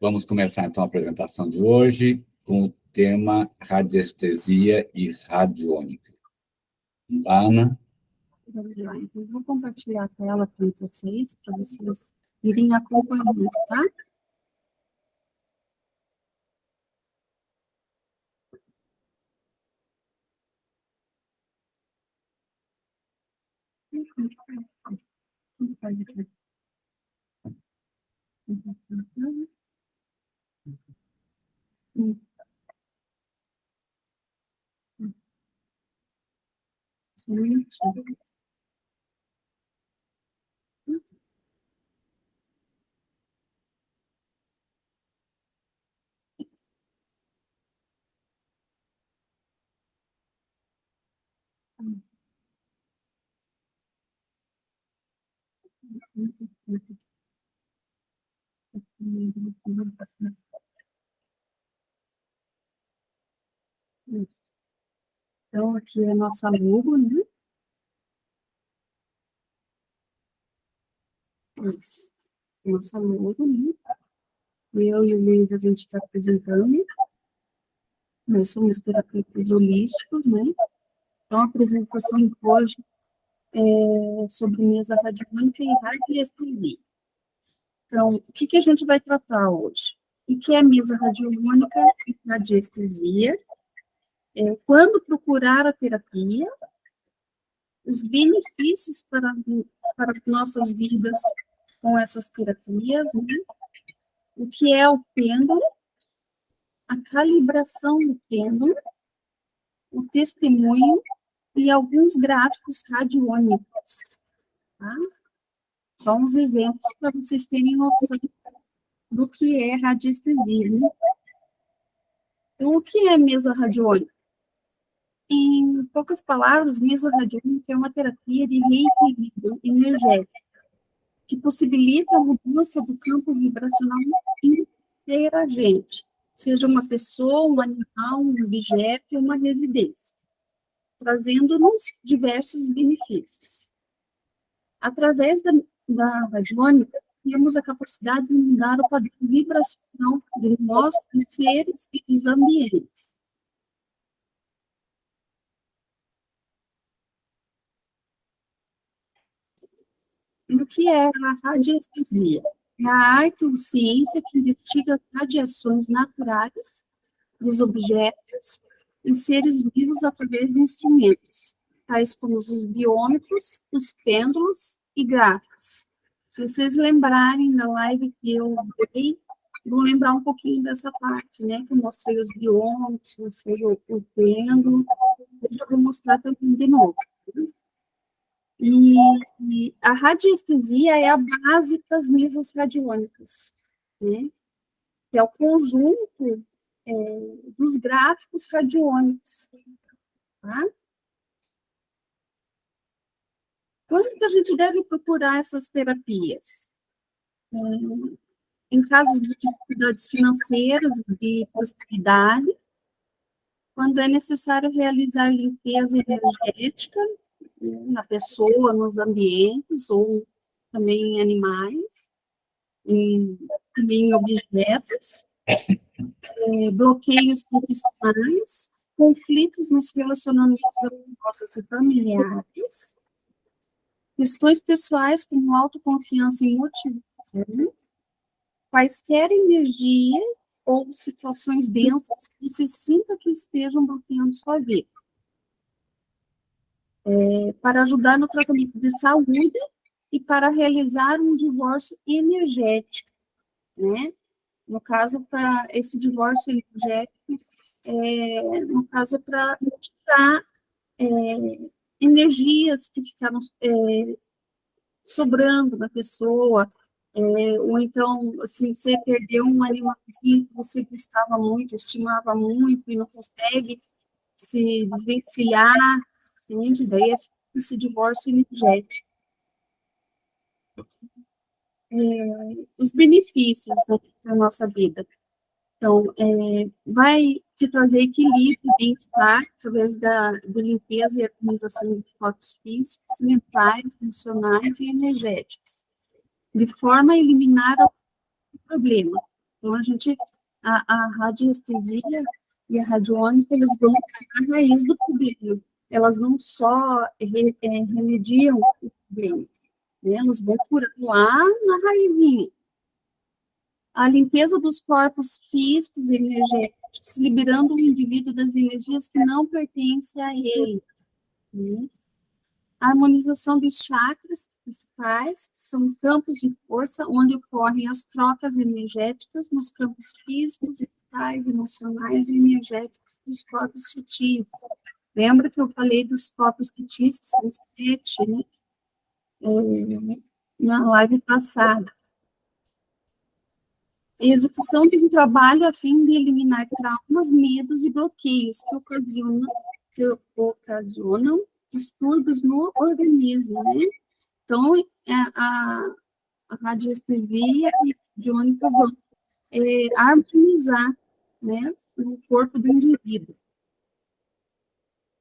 Vamos começar, então, a apresentação de hoje com o tema radiestesia e radiônica. Ana? Vamos lá, então, eu vou compartilhar a tela com vocês, para vocês irem acompanhando, tá? Então, aqui é a nossa logo, né? Isso. Nossa logo, né? Eu e o Luiz, a gente está apresentando. Nós somos terapeutas holísticos, né? Então, a apresentação de hoje é sobre mesa radiônica e radiestesia. Então, o que a gente vai tratar hoje? O que é mesa radiônica e radiestesia? Quando procurar a terapia, os benefícios para nossas vidas com essas terapias, né? O que é o pêndulo, a calibração do pêndulo, o testemunho e alguns gráficos radiônicos, tá? Só uns exemplos para vocês terem noção do que é radiestesia, né? Então, o que é mesa radiônica? Em poucas palavras, mesa radiônica é uma terapia de reequilíbrio energético que possibilita a mudança do campo vibracional interagente, seja uma pessoa, um animal, um objeto, uma residência, trazendo-nos diversos benefícios. Através da radiônica, temos a capacidade de mudar o padrão vibracional de nós, dos seres e dos ambientes. E o que é a radiestesia? É a arte ou ciência que investiga radiações naturais dos objetos e seres vivos através de instrumentos, tais como os biômetros, os pêndulos e gráficos. Se vocês lembrarem da live que eu dei, vão lembrar um pouquinho dessa parte, né? Que eu mostrei os biômetros, mostrei o pêndulo, hoje eu vou mostrar também de novo. E a radiestesia é a base para as mesas radiônicas, né? Que é o conjunto dos gráficos radiônicos, tá? Quando que a gente deve procurar essas terapias? Em casos de dificuldades financeiras, de prosperidade, quando é necessário realizar limpeza energética, né, na pessoa, nos ambientes, ou também em animais, também em objetos, bloqueios profissionais, conflitos nos relacionamentos amorosos e familiares, questões pessoais como autoconfiança e motivação, quaisquer energias ou situações densas que se sinta que estejam bloqueando sua vida. Para ajudar no tratamento de saúde e para realizar um divórcio energético, né? No caso, para esse divórcio energético, no caso, para tirar energias que ficaram sobrando da pessoa, ou então, assim, você perdeu um animalzinho que você gostava muito, estimava muito, e não consegue se desvencilhar, entende? Daí é esse divórcio energético. Os benefícios, né, da nossa vida. Então, vai te trazer equilíbrio, bem-estar, através da limpeza e harmonização de corpos físicos, mentais, emocionais e energéticos, de forma a eliminar o problema. Então, a radiestesia e a radiônica, eles vão à raiz do problema. Elas não só remediam o problema, né? Elas vão curar lá na raizinha. A limpeza dos corpos físicos e energéticos, liberando o indivíduo das energias que não pertencem a ele, né? A harmonização dos chakras principais, que são campos de força onde ocorrem as trocas energéticas nos campos físicos, vitais, emocionais e energéticos dos corpos sutis. Lembra que eu falei dos corpos sutis, que são 7, né? Na live passada. A execução de um trabalho a fim de eliminar traumas, medos e bloqueios que ocasionam distúrbios no organismo, né? Então, a radiestesia e a radiônica vão harmonizar, né, o corpo do indivíduo.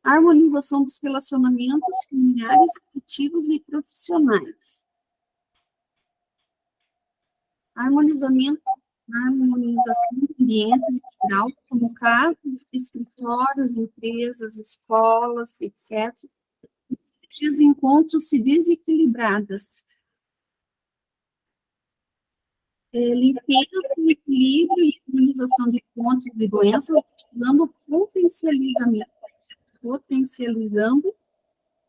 A harmonização dos relacionamentos familiares, afetivos e profissionais. A harmonização de ambientes em geral, como casas, escritórios, empresas, escolas, etc., encontram-se desequilibradas. Limpeza, equilíbrio e harmonização de fontes de doenças, ativando potencializando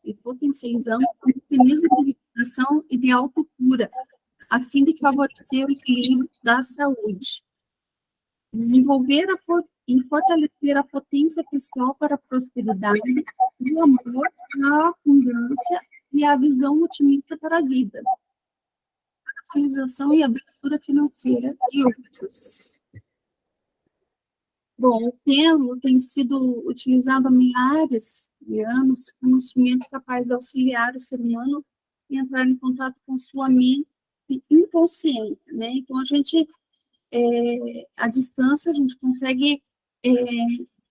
o mecanismo de recuperação e de autocura, a fim de favorecer o equilíbrio da saúde. Desenvolver e fortalecer a potência pessoal para a prosperidade, o amor, a abundância e a visão otimista para a vida. A realização e abertura financeira e outros. Bom, o pêndulo tem sido utilizado há milhares de anos como instrumento capaz de auxiliar o ser humano e entrar em contato com sua mente inconsciente, né? Então, à distância, a gente consegue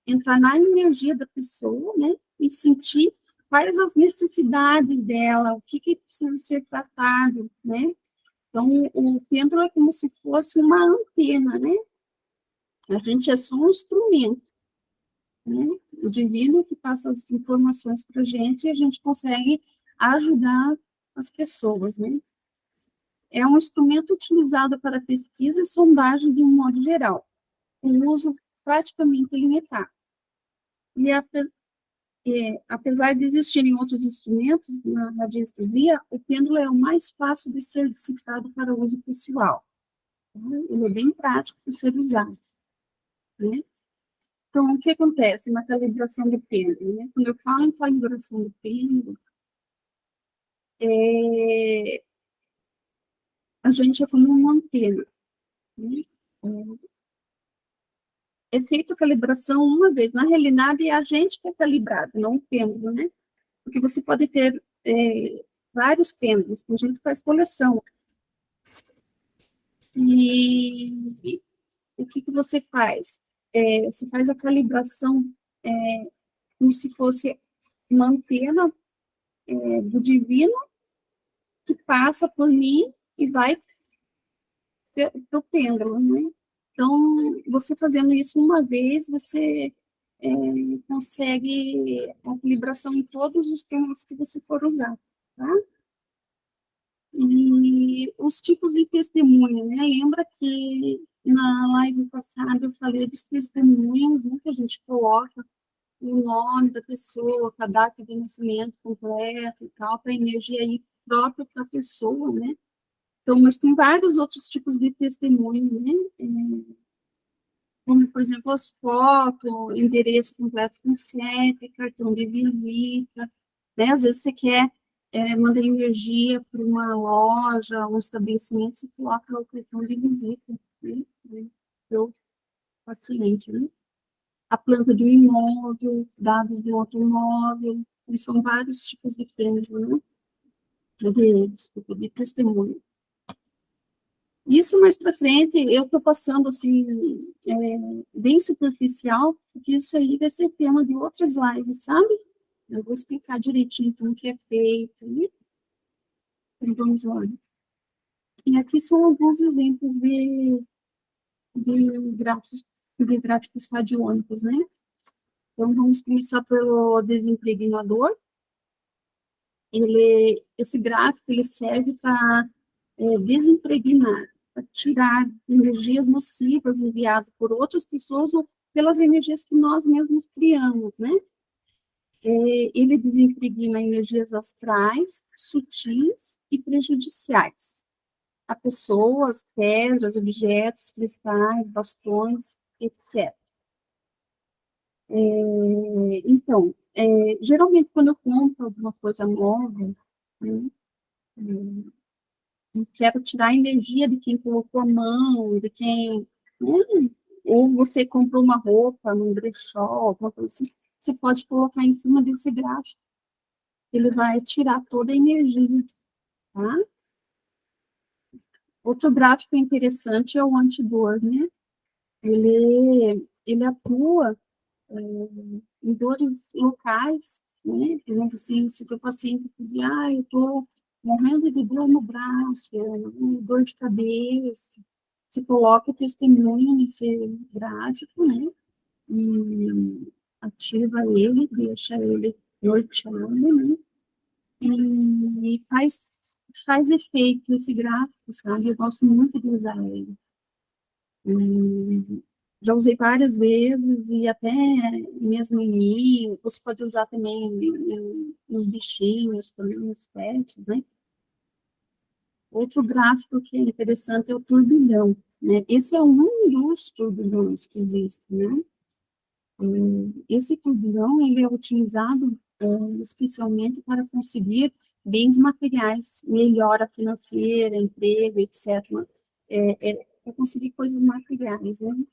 entrar na energia da pessoa, né? E sentir quais as necessidades dela, o que precisa ser tratado, né? Então, o pêndulo é como se fosse uma antena, né? A gente é só um instrumento, né? O divino que passa as informações para e a gente consegue ajudar as pessoas, né? É um instrumento utilizado para pesquisa e sondagem de um modo geral, com uso praticamente limitado. E apesar de existirem outros instrumentos na radiestesia, o pêndulo é o mais fácil de ser decifrado para uso pessoal. Ele é bem prático de ser usado, né? Então, o que acontece na calibração do pêndulo, né? Quando eu falo em calibração do pêndulo, a gente é como uma antena, né? É feita a calibração uma vez. Na realidade, é a gente que é calibrado, não o pêndulo, né? Porque você pode ter vários pêndulos, tem gente que faz coleção. E o que você faz? Você faz a calibração como se fosse uma antena do divino que passa por mim e vai para o pêndulo, né? Então, você fazendo isso uma vez, você consegue a calibração em todos os pêndulos que você for usar, tá? E os tipos de testemunho, né? Lembra que na live passada eu falei dos testemunhos, né? Que a gente coloca o nome da pessoa, com a data de nascimento completa e tal, para a energia aí própria para a pessoa, né? Então, mas tem vários outros tipos de testemunho, né? Como, por exemplo, as fotos, endereço completo com CEP, cartão de visita, né? Às vezes você quer mandar energia para uma loja, um estabelecimento, você coloca o cartão de visita, né? Para o paciente, né? A planta do imóvel, dados do outro imóvel, são vários tipos de pêndulo, né? De testemunho. Isso mais para frente, eu estou passando assim, bem superficial, porque isso aí vai ser tema de outras lives, sabe? Eu vou explicar direitinho como que é feito, né? Então, vamos lá. E aqui são alguns exemplos de de gráficos radiônicos, né? Então, vamos começar pelo desimpregnador. Esse gráfico ele serve para desimpregnar, para tirar energias nocivas enviadas por outras pessoas ou pelas energias que nós mesmos criamos, né? Ele desimpregna energias astrais, sutis e prejudiciais a pessoas, pedras, objetos, cristais, bastões, etc. Então, geralmente quando eu compro alguma coisa nova, né, e quero tirar a energia de quem colocou a mão, de quem, né, ou você comprou uma roupa num brechó, alguma coisa assim, você pode colocar em cima desse gráfico. Ele vai tirar toda a energia, tá? Outro gráfico interessante é o antidor, né? Ele atua em dores locais, né? Por exemplo, assim, se o paciente pedir, eu estou morrendo de dor no braço, dor de cabeça, se coloca o testemunho nesse gráfico, né? E ativa ele, deixa ele norteado, né? E faz efeito esse gráfico, sabe? Eu gosto muito de usar ele. Já usei várias vezes e até mesmo em mim, você pode usar também nos bichinhos, também nos pets, né? Outro gráfico que é interessante é o turbilhão, né? Esse é um dos turbilhões que existe, né? Esse turbilhão, ele é utilizado especialmente para conseguir bens materiais, melhora financeira, emprego, etc. Para conseguir coisas materiais, né?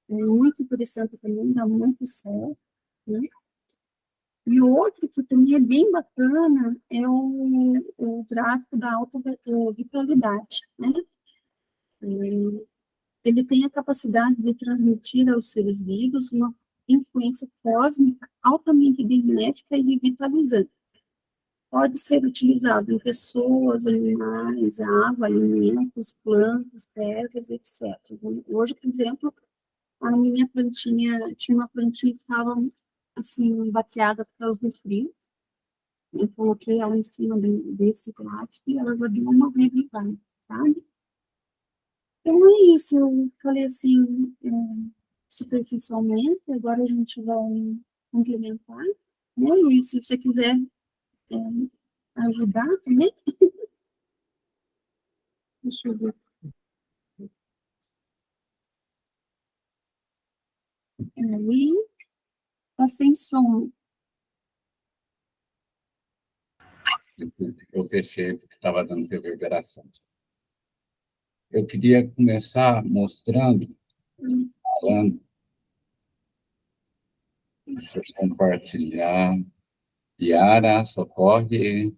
É muito interessante também, dá muito certo, né? E o outro que também é bem bacana é o gráfico da alta vitalidade, né? Ele tem a capacidade de transmitir aos seres vivos uma influência cósmica altamente benéfica e revitalizante. Pode ser utilizado em pessoas, animais, água, alimentos, plantas, pedras, etc. Hoje, por exemplo, a minha plantinha, tinha uma plantinha que estava, assim, baqueada por causa do frio. Eu coloquei ela em cima desse gráfico e ela já deu uma revivada, sabe? Então é isso, eu falei assim, superficialmente, agora a gente vai complementar, né, Luiz? Se você quiser é, ajudar também, deixa eu ver. Aí, tá sem som. Eu fechei porque estava dando reverberação. Eu queria começar mostrando, falando, deixa eu compartilhar. Yara, socorre.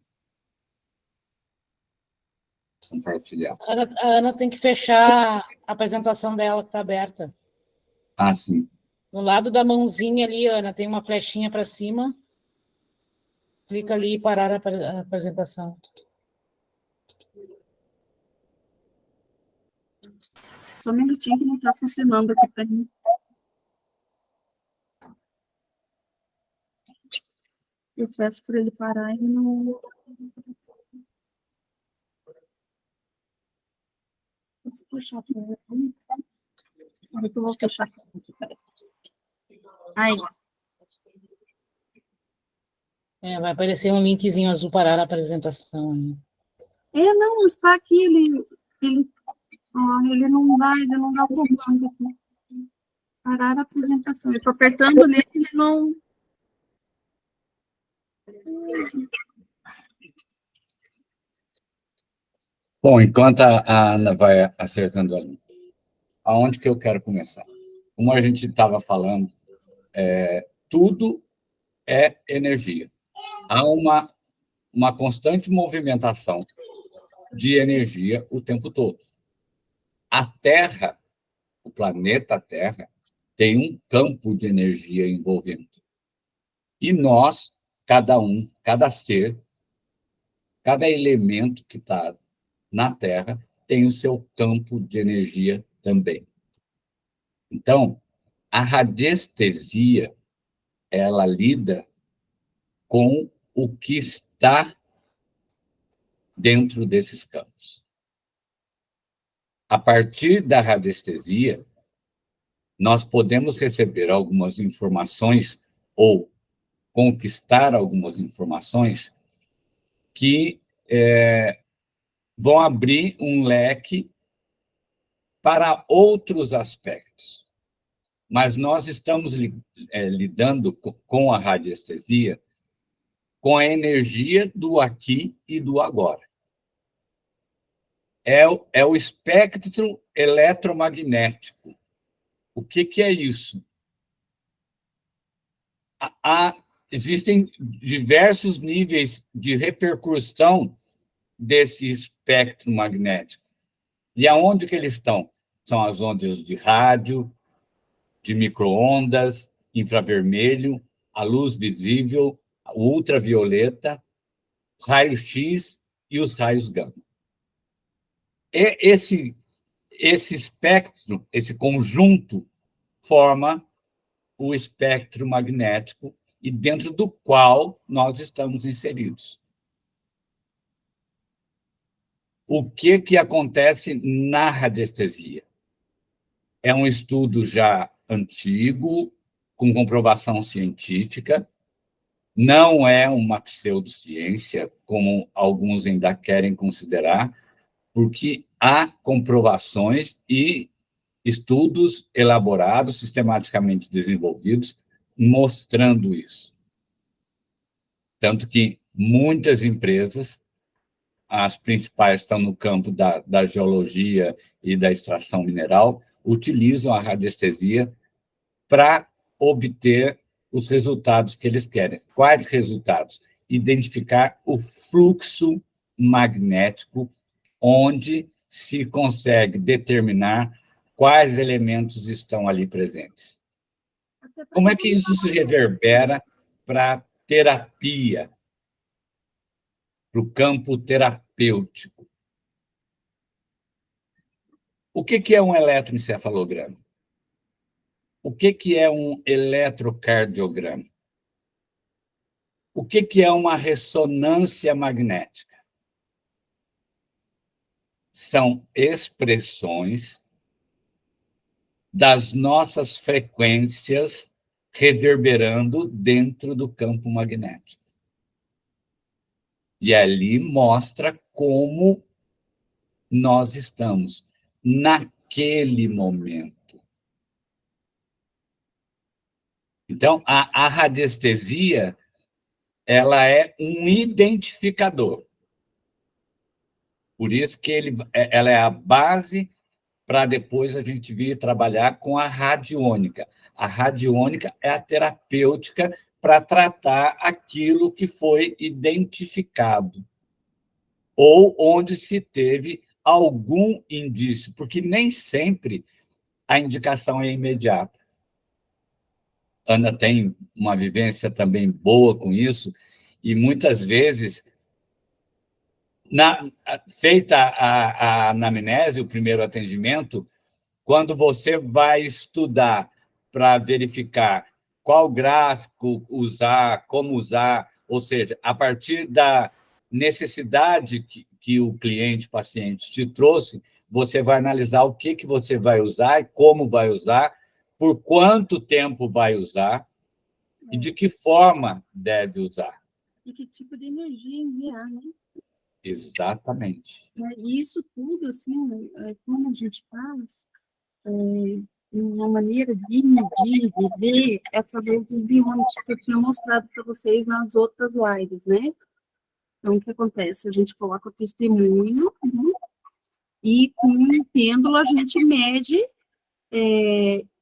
Compartilhar. A Ana tem que fechar a apresentação dela, que está aberta. Ah, sim. No lado da mãozinha ali, Ana, tem uma flechinha para cima. Clica ali e parar a apresentação. Só um minutinho que não está funcionando aqui para mim. Eu peço para ele parar e não... Posso puxar para ele? Agora que eu vou fechar. Aí. Vai aparecer um linkzinho azul parar a apresentação. Não, está aqui, ele não dá o comando aqui. Parar a apresentação. Eu estou apertando nele, ele não... Bom, enquanto a Ana vai acertando a linha, aonde que eu quero começar? Como a gente estava falando, tudo é energia. Há uma constante movimentação de energia o tempo todo. A Terra, o planeta Terra, tem um campo de energia envolvendo. E nós, cada ser, cada elemento que está na Terra tem o seu campo de energia também. Então, a radiestesia, ela lida com o que está dentro desses campos. A partir da radiestesia, nós podemos receber algumas informações ou conquistar algumas informações que vão abrir um leque para outros aspectos. Mas nós estamos lidando com a radiestesia com a energia do aqui e do agora. É o espectro eletromagnético. O que é isso? Existem diversos níveis de repercussão desse espectro magnético. E aonde que eles estão? São as ondas de rádio, de micro-ondas, infravermelho, a luz visível, a ultravioleta, raio-x e os raios gama. Esse espectro, esse conjunto, forma o espectro magnético e dentro do qual nós estamos inseridos. O que acontece na radiestesia? É um estudo já antigo, com comprovação científica, não é uma pseudociência, como alguns ainda querem considerar, porque há comprovações e estudos elaborados, sistematicamente desenvolvidos, mostrando isso. Tanto que muitas empresas, as principais estão no campo da geologia e da extração mineral, utilizam a radiestesia para obter os resultados que eles querem. Quais resultados? Identificar o fluxo magnético, onde se consegue determinar quais elementos estão ali presentes. Como é que isso se reverbera para a terapia, para o campo terapêutico? O que é um eletroencefalograma? O que é um eletrocardiograma? O que é uma ressonância magnética? São expressões das nossas frequências reverberando dentro do campo magnético. E ali mostra como nós estamos naquele momento. Então, a radiestesia, ela é um identificador. Por isso que ela é a base para depois a gente vir trabalhar com a radiônica. A radiônica é a terapêutica para tratar aquilo que foi identificado ou onde se teve algum indício, porque nem sempre a indicação é imediata. Ana tem uma vivência também boa com isso, e muitas vezes, feita a anamnese, o primeiro atendimento, quando você vai estudar para verificar qual gráfico usar, como usar, ou seja, a partir da necessidade que o cliente, paciente te trouxe, você vai analisar o que você vai usar e como vai usar, por quanto tempo vai usar e de que forma deve usar. E que tipo de energia enviar, né? Exatamente. E isso tudo, assim, como a gente faz, uma maneira de medir, de ver, é através dos biômetros que eu tinha mostrado para vocês nas outras lives, né? Então, o que acontece? A gente coloca o testemunho, né? E com um pêndulo a gente mede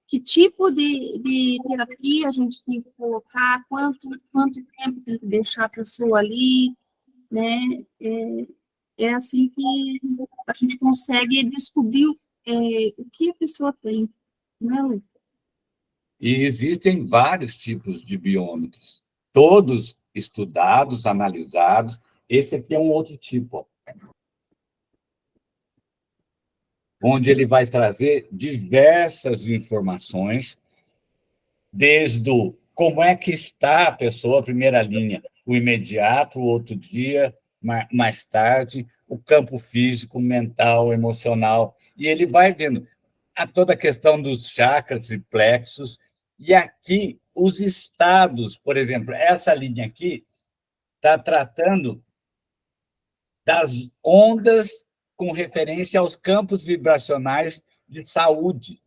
que tipo de terapia a gente tem que colocar, quanto tempo tem que deixar a pessoa ali, né? É assim que a gente consegue descobrir o que a pessoa tem, né, Lu? E existem vários tipos de biômetros, todos estudados, analisados. Esse aqui é um outro tipo. onde ele vai trazer diversas informações, desde o como é que está a pessoa, a primeira linha, o imediato, o outro dia, mais tarde, o campo físico, mental, emocional, e ele vai vendo toda a questão dos chakras e plexos, e aqui os estados, por exemplo, essa linha aqui está tratando das ondas com referência aos campos vibracionais de saúde.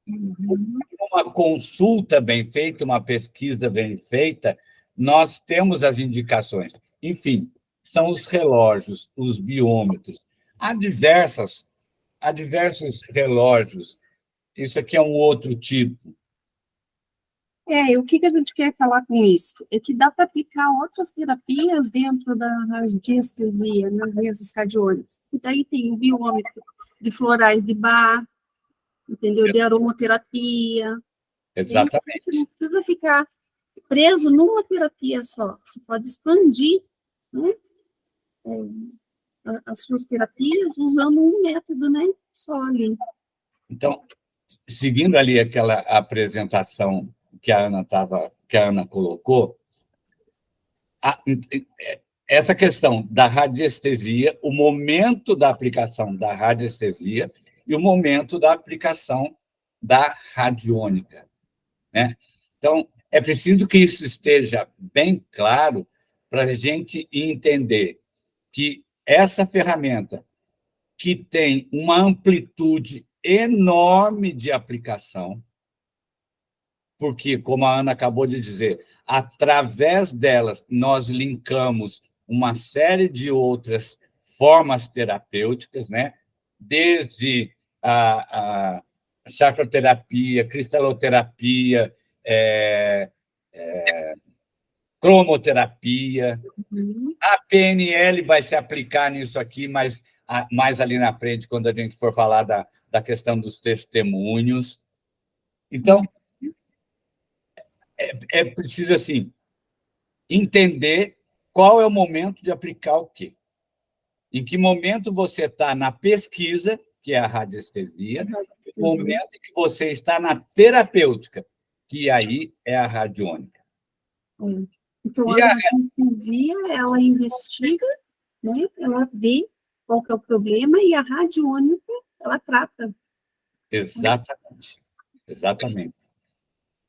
Uma consulta bem feita, uma pesquisa bem feita, nós temos as indicações. Enfim, são os relógios, os biômetros. Há diversos relógios. Isso aqui é um outro tipo. O que a gente quer falar com isso? É que dá para aplicar outras terapias dentro da radiestesia, nas vezes radiônicas. E daí tem o biômetro de florais de Bach, entendeu? De aromaterapia. Exatamente. Você não precisa ficar preso numa terapia só. Você pode expandir, né, as suas terapias usando um método, né, só ali. Então, seguindo ali aquela apresentação que a Ana colocou, essa questão da radiestesia, o momento da aplicação da radiestesia e o momento da aplicação da radiônica, né? Então, é preciso que isso esteja bem claro para a gente entender que essa ferramenta, que tem uma amplitude enorme de aplicação, porque, como a Ana acabou de dizer, através delas nós linkamos uma série de outras formas terapêuticas, né? Desde a chakroterapia, cristaloterapia, cromoterapia. A PNL vai se aplicar nisso aqui, mas mais ali na frente, quando a gente for falar da questão dos testemunhos. Então, é preciso, assim, entender qual é o momento de aplicar o quê. Em que momento você está na pesquisa, que é a radiestesia, no momento em que você está na terapêutica, que aí é a radiônica. Então, a radiestesia, ela investiga, né? Ela vê qual que é o problema, e a radiônica, ela trata. Exatamente. Exatamente.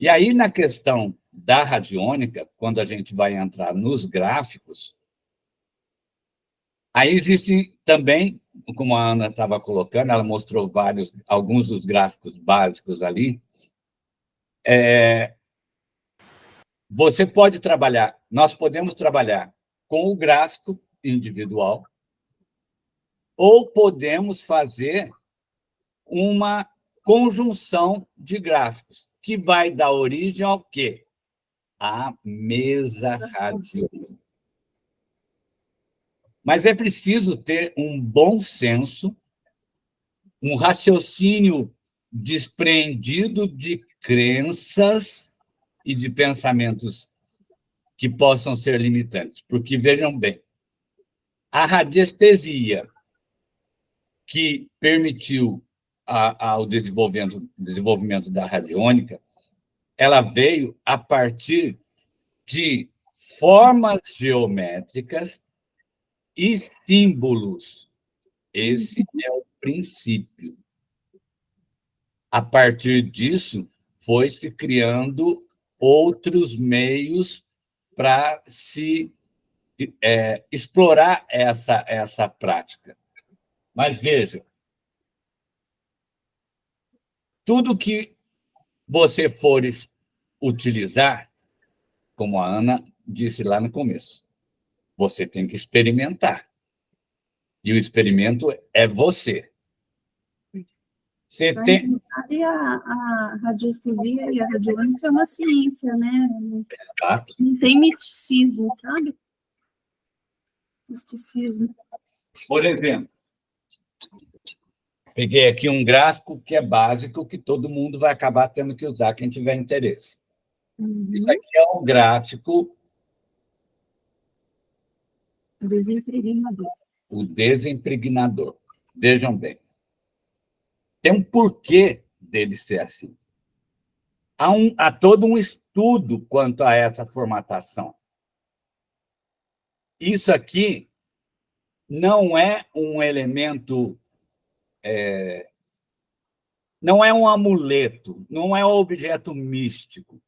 E aí, na questão da radiônica, quando a gente vai entrar nos gráficos, aí existem também, como a Ana estava colocando, ela mostrou alguns dos gráficos básicos ali. Você pode trabalhar, nós podemos trabalhar com o gráfico individual, ou podemos fazer uma conjunção de gráficos, que vai dar origem ao quê? A mesa radiônica. Mas é preciso ter um bom senso, um raciocínio desprendido de crenças e de pensamentos que possam ser limitantes. Porque, vejam bem, a radiestesia que permitiu ao desenvolvimento da radiônica, ela veio a partir de formas geométricas e símbolos. Esse é o princípio. A partir disso, foi se criando outros meios para se explorar essa prática. Mas veja, tudo que você for utilizar, como a Ana disse lá no começo, você tem que experimentar. E o experimento é você. Você tem... A radiestesia e a radiônica é uma ciência, né? Exato. Não tem misticismo, sabe? Misticismo. Por exemplo, peguei aqui um gráfico que é básico, que todo mundo vai acabar tendo que usar, quem tiver interesse. Isso aqui é um gráfico... Desimpregnador. O desimpregnador. Vejam bem. Tem um porquê dele ser assim. Há todo um estudo quanto a essa formatação. Isso aqui não é um elemento, não é um amuleto, não é um objeto místico.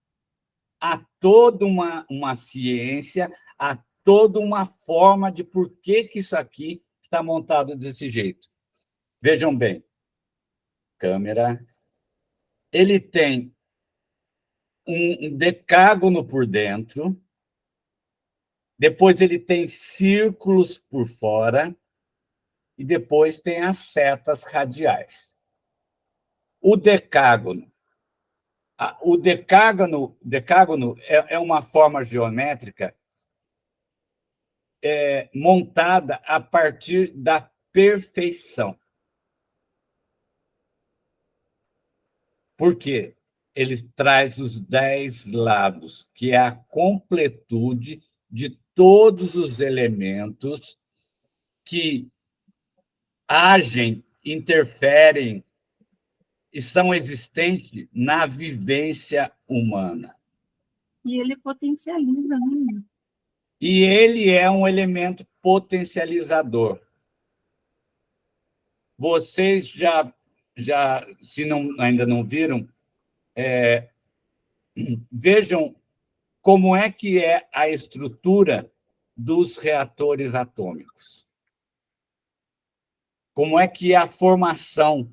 Há toda uma ciência, há toda uma forma de por que isso aqui está montado desse jeito. Vejam bem, câmera, ele tem um decágono por dentro, depois ele tem círculos por fora e depois tem as setas radiais. O decágono é uma forma geométrica montada a partir da perfeição. Por quê? Ele traz os 10 lados, que é a completude de todos os elementos que agem, interferem e são existentes na vivência humana. E ele potencializa, né? E ele é um elemento potencializador. Vocês se ainda não viram, vejam como é que é a estrutura dos reatores atômicos. Como é que é a formação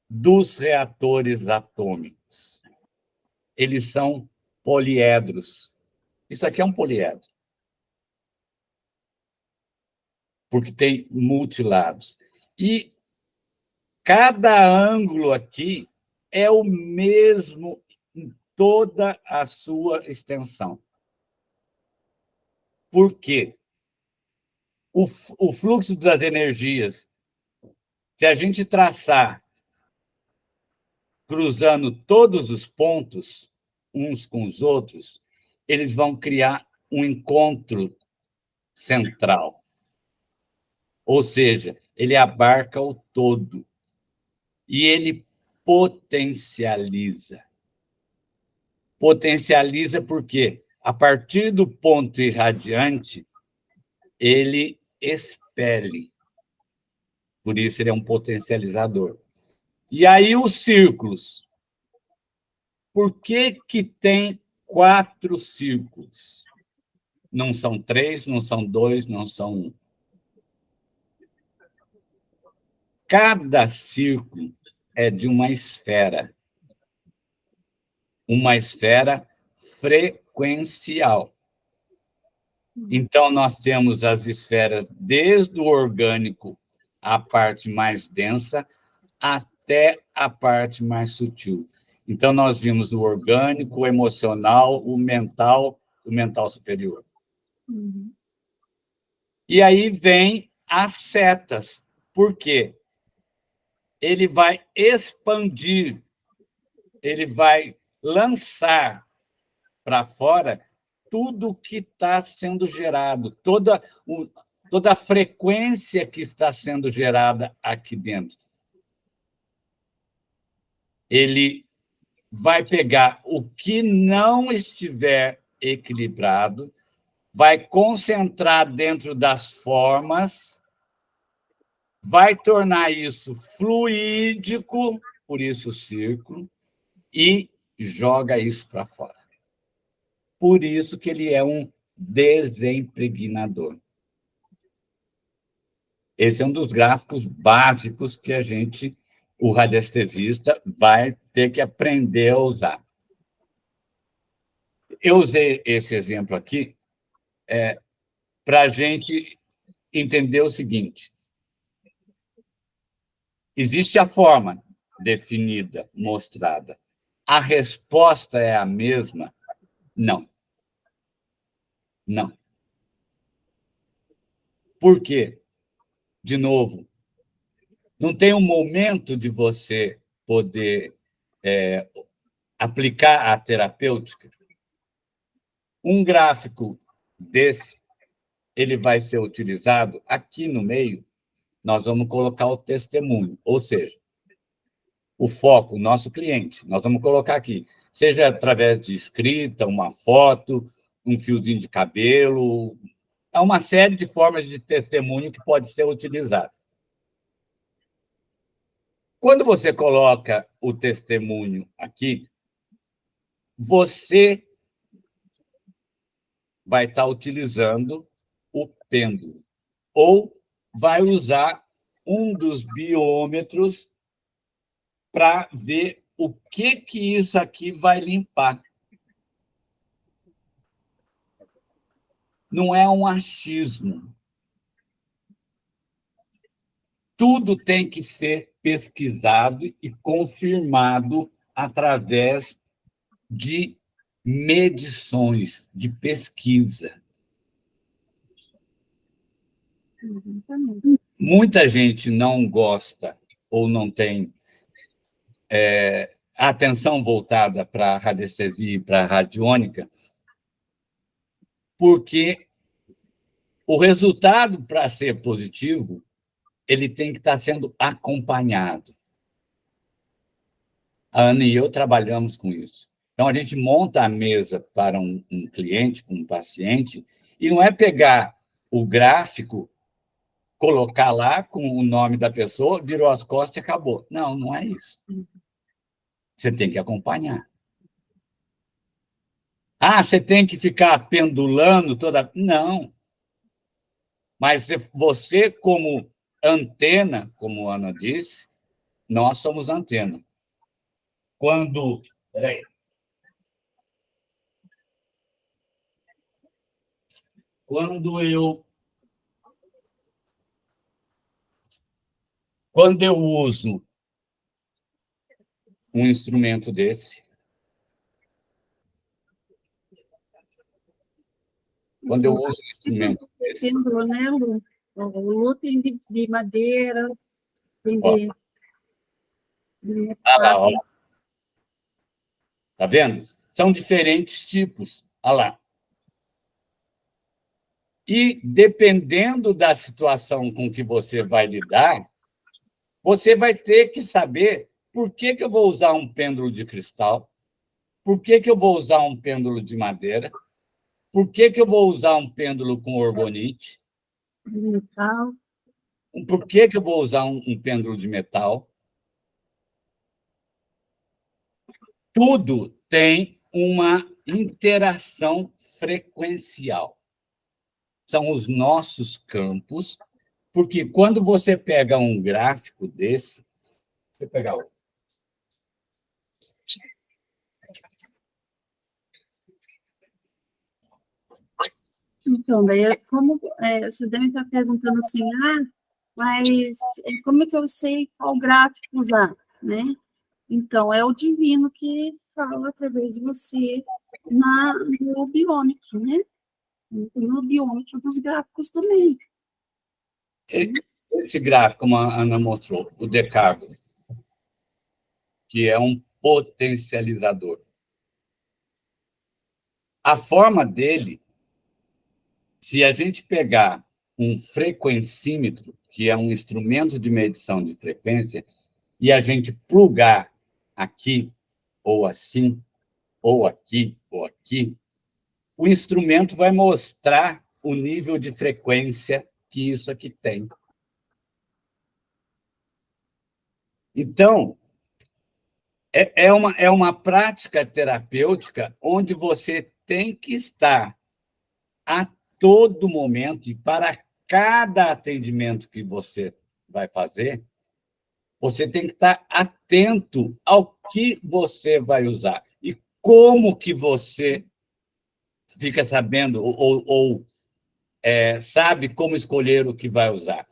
dos reatores atômicos? Eles são poliedros. Isso aqui é um poliedro, porque tem multilados. E cada ângulo aqui é o mesmo em toda a sua extensão. Por quê? O fluxo das energias, se a gente traçar cruzando todos os pontos, uns com os outros, eles vão criar um encontro central. Ou seja, ele abarca o todo. E ele potencializa. Potencializa porque, a partir do ponto irradiante, ele expele. Por isso, ele é um potencializador. E aí, os círculos. Por que tem 4 círculos? Não são 3, não são 2, não são 1. Cada círculo é de uma esfera frequencial. Então, nós temos as esferas desde o orgânico, a parte mais densa, até a parte mais sutil. Então, nós vimos o orgânico, o emocional, o mental superior. Uhum. E aí vem as setas. Por quê? Ele vai expandir, ele vai lançar para fora tudo que está sendo gerado, toda a frequência que está sendo gerada aqui dentro. Ele vai pegar o que não estiver equilibrado, vai concentrar dentro das formas, vai tornar isso fluídico, por isso o círculo, e joga isso para fora. Por isso que ele é um desimpregnador. Esse é um dos gráficos básicos que o radiestesista, vai ter que aprender a usar. Eu usei esse exemplo aqui para a gente entender o seguinte: existe a forma definida, mostrada. A resposta é a mesma? Não. Não. Por quê? De novo, não tem um momento de você poder aplicar a terapêutica. Um gráfico desse, ele vai ser utilizado aqui no meio nós vamos colocar o testemunho, ou seja, o foco, o nosso cliente. Nós vamos colocar aqui, seja através de escrita, uma foto, um fiozinho de cabelo, é uma série de formas de testemunho que pode ser utilizado. Quando você coloca o testemunho aqui, você vai estar utilizando o pêndulo, ou vai usar um dos biômetros para ver o que isso aqui vai limpar. Não é um achismo. Tudo tem que ser pesquisado e confirmado através de medições, de pesquisa. Muita gente não gosta ou não tem atenção voltada para a radiestesia e para a radiônica, porque o resultado, para ser positivo, ele tem que estar sendo acompanhado. A Ana e eu trabalhamos com isso. Então, a gente monta a mesa para um cliente, um paciente, e não é pegar o gráfico, colocar lá com o nome da pessoa, virou as costas e acabou. Não, não é isso. Você tem que acompanhar. Ah, você tem que ficar pendulando toda... Não. Mas você, como antena, como a Ana disse, nós somos antena. Quando... Peraí. Quando eu uso um instrumento desse, quando eu uso um instrumento desse... né, Lu? O Lu tem de madeira, tem de Ah lá, ó. Tá vendo? São diferentes tipos. Olha lá. E, dependendo da situação com que você vai lidar, você vai ter que saber por que eu vou usar um pêndulo de cristal, por que eu vou usar um pêndulo de madeira, por que eu vou usar um pêndulo com orgonite, metal. por que eu vou usar um pêndulo de metal. Tudo tem uma interação frequencial. São os nossos campos, porque quando você pega um gráfico desse, você pegar outro. Então, daí, como vocês devem estar perguntando assim, mas como é que eu sei qual gráfico usar, né? Então, é o divino que fala através de você no biômetro, né? No biômetro dos gráficos também. Esse gráfico, como a Ana mostrou, o decágono, que é um potencializador. A forma dele, se a gente pegar um frequencímetro, que é um instrumento de medição de frequência, e a gente plugar aqui, ou assim, ou aqui, ou aqui, o instrumento vai mostrar o nível de frequência que isso aqui tem. Então, é uma prática terapêutica onde você tem que estar a todo momento, e para cada atendimento que você vai fazer, você tem que estar atento ao que você vai usar e como que você fica sabendo ou sabe como escolher o que vai usar.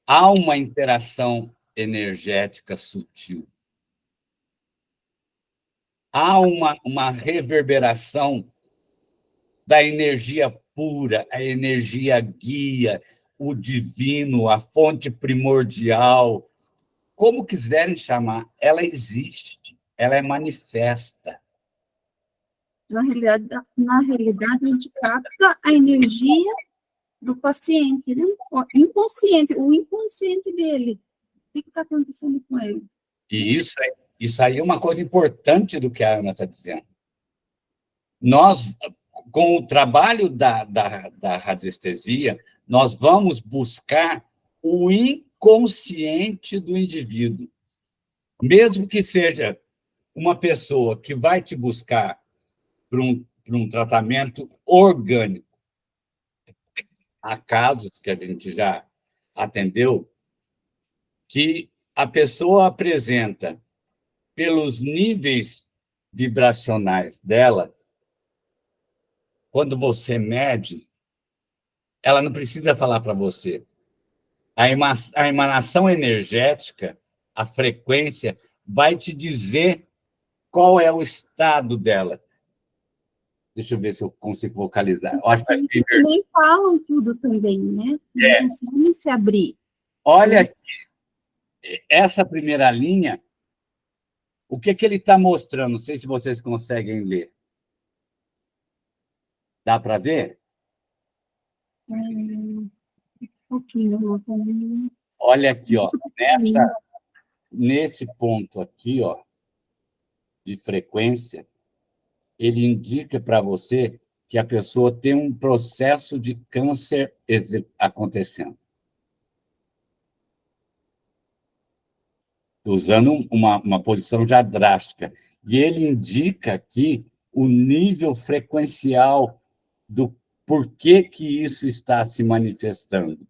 Há uma interação energética sutil. Há uma reverberação da energia pura, a energia guia, o divino, a fonte primordial, como quiserem chamar, ela existe, ela é manifesta. Na realidade, a gente capta a energia do paciente, né? O inconsciente dele. O que está acontecendo com ele? E isso aí é uma coisa importante do que a Ana está dizendo. Nós, com o trabalho da radiestesia, nós vamos buscar o inconsciente do indivíduo. Mesmo que seja uma pessoa que vai te buscar para um tratamento orgânico. Há casos que a gente já atendeu que a pessoa apresenta, pelos níveis vibracionais dela, quando você mede, ela não precisa falar para você. A emanação energética, a frequência, vai te dizer qual é o estado dela. Deixa eu ver se eu consigo vocalizar. Os pacientes nem falam tudo também, né? Não conseguem se abrir. Olha aqui, essa primeira linha, o que ele está mostrando? Não sei se vocês conseguem ler. Dá para ver? Um pouquinho. Olha aqui, ó, nesse ponto aqui, ó, de frequência, ele indica para você que a pessoa tem um processo de câncer acontecendo. Usando uma posição já drástica. E ele indica aqui o nível frequencial do porquê que isso está se manifestando.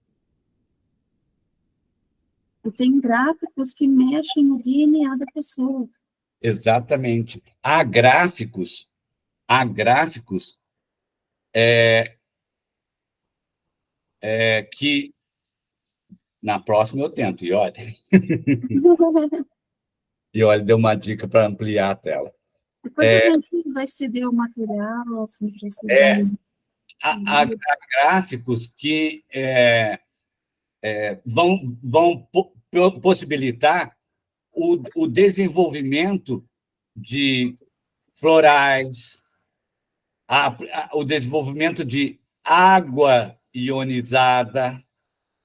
E tem gráficos que mexem no DNA da pessoa. Exatamente. Há gráficos que na próxima eu tento, e olha. E olha, deu uma dica para ampliar a tela. Depois a gente vai ceder o material, assim, para vocês verem. Há gráficos que vão possibilitar o desenvolvimento de florais, o desenvolvimento de água ionizada.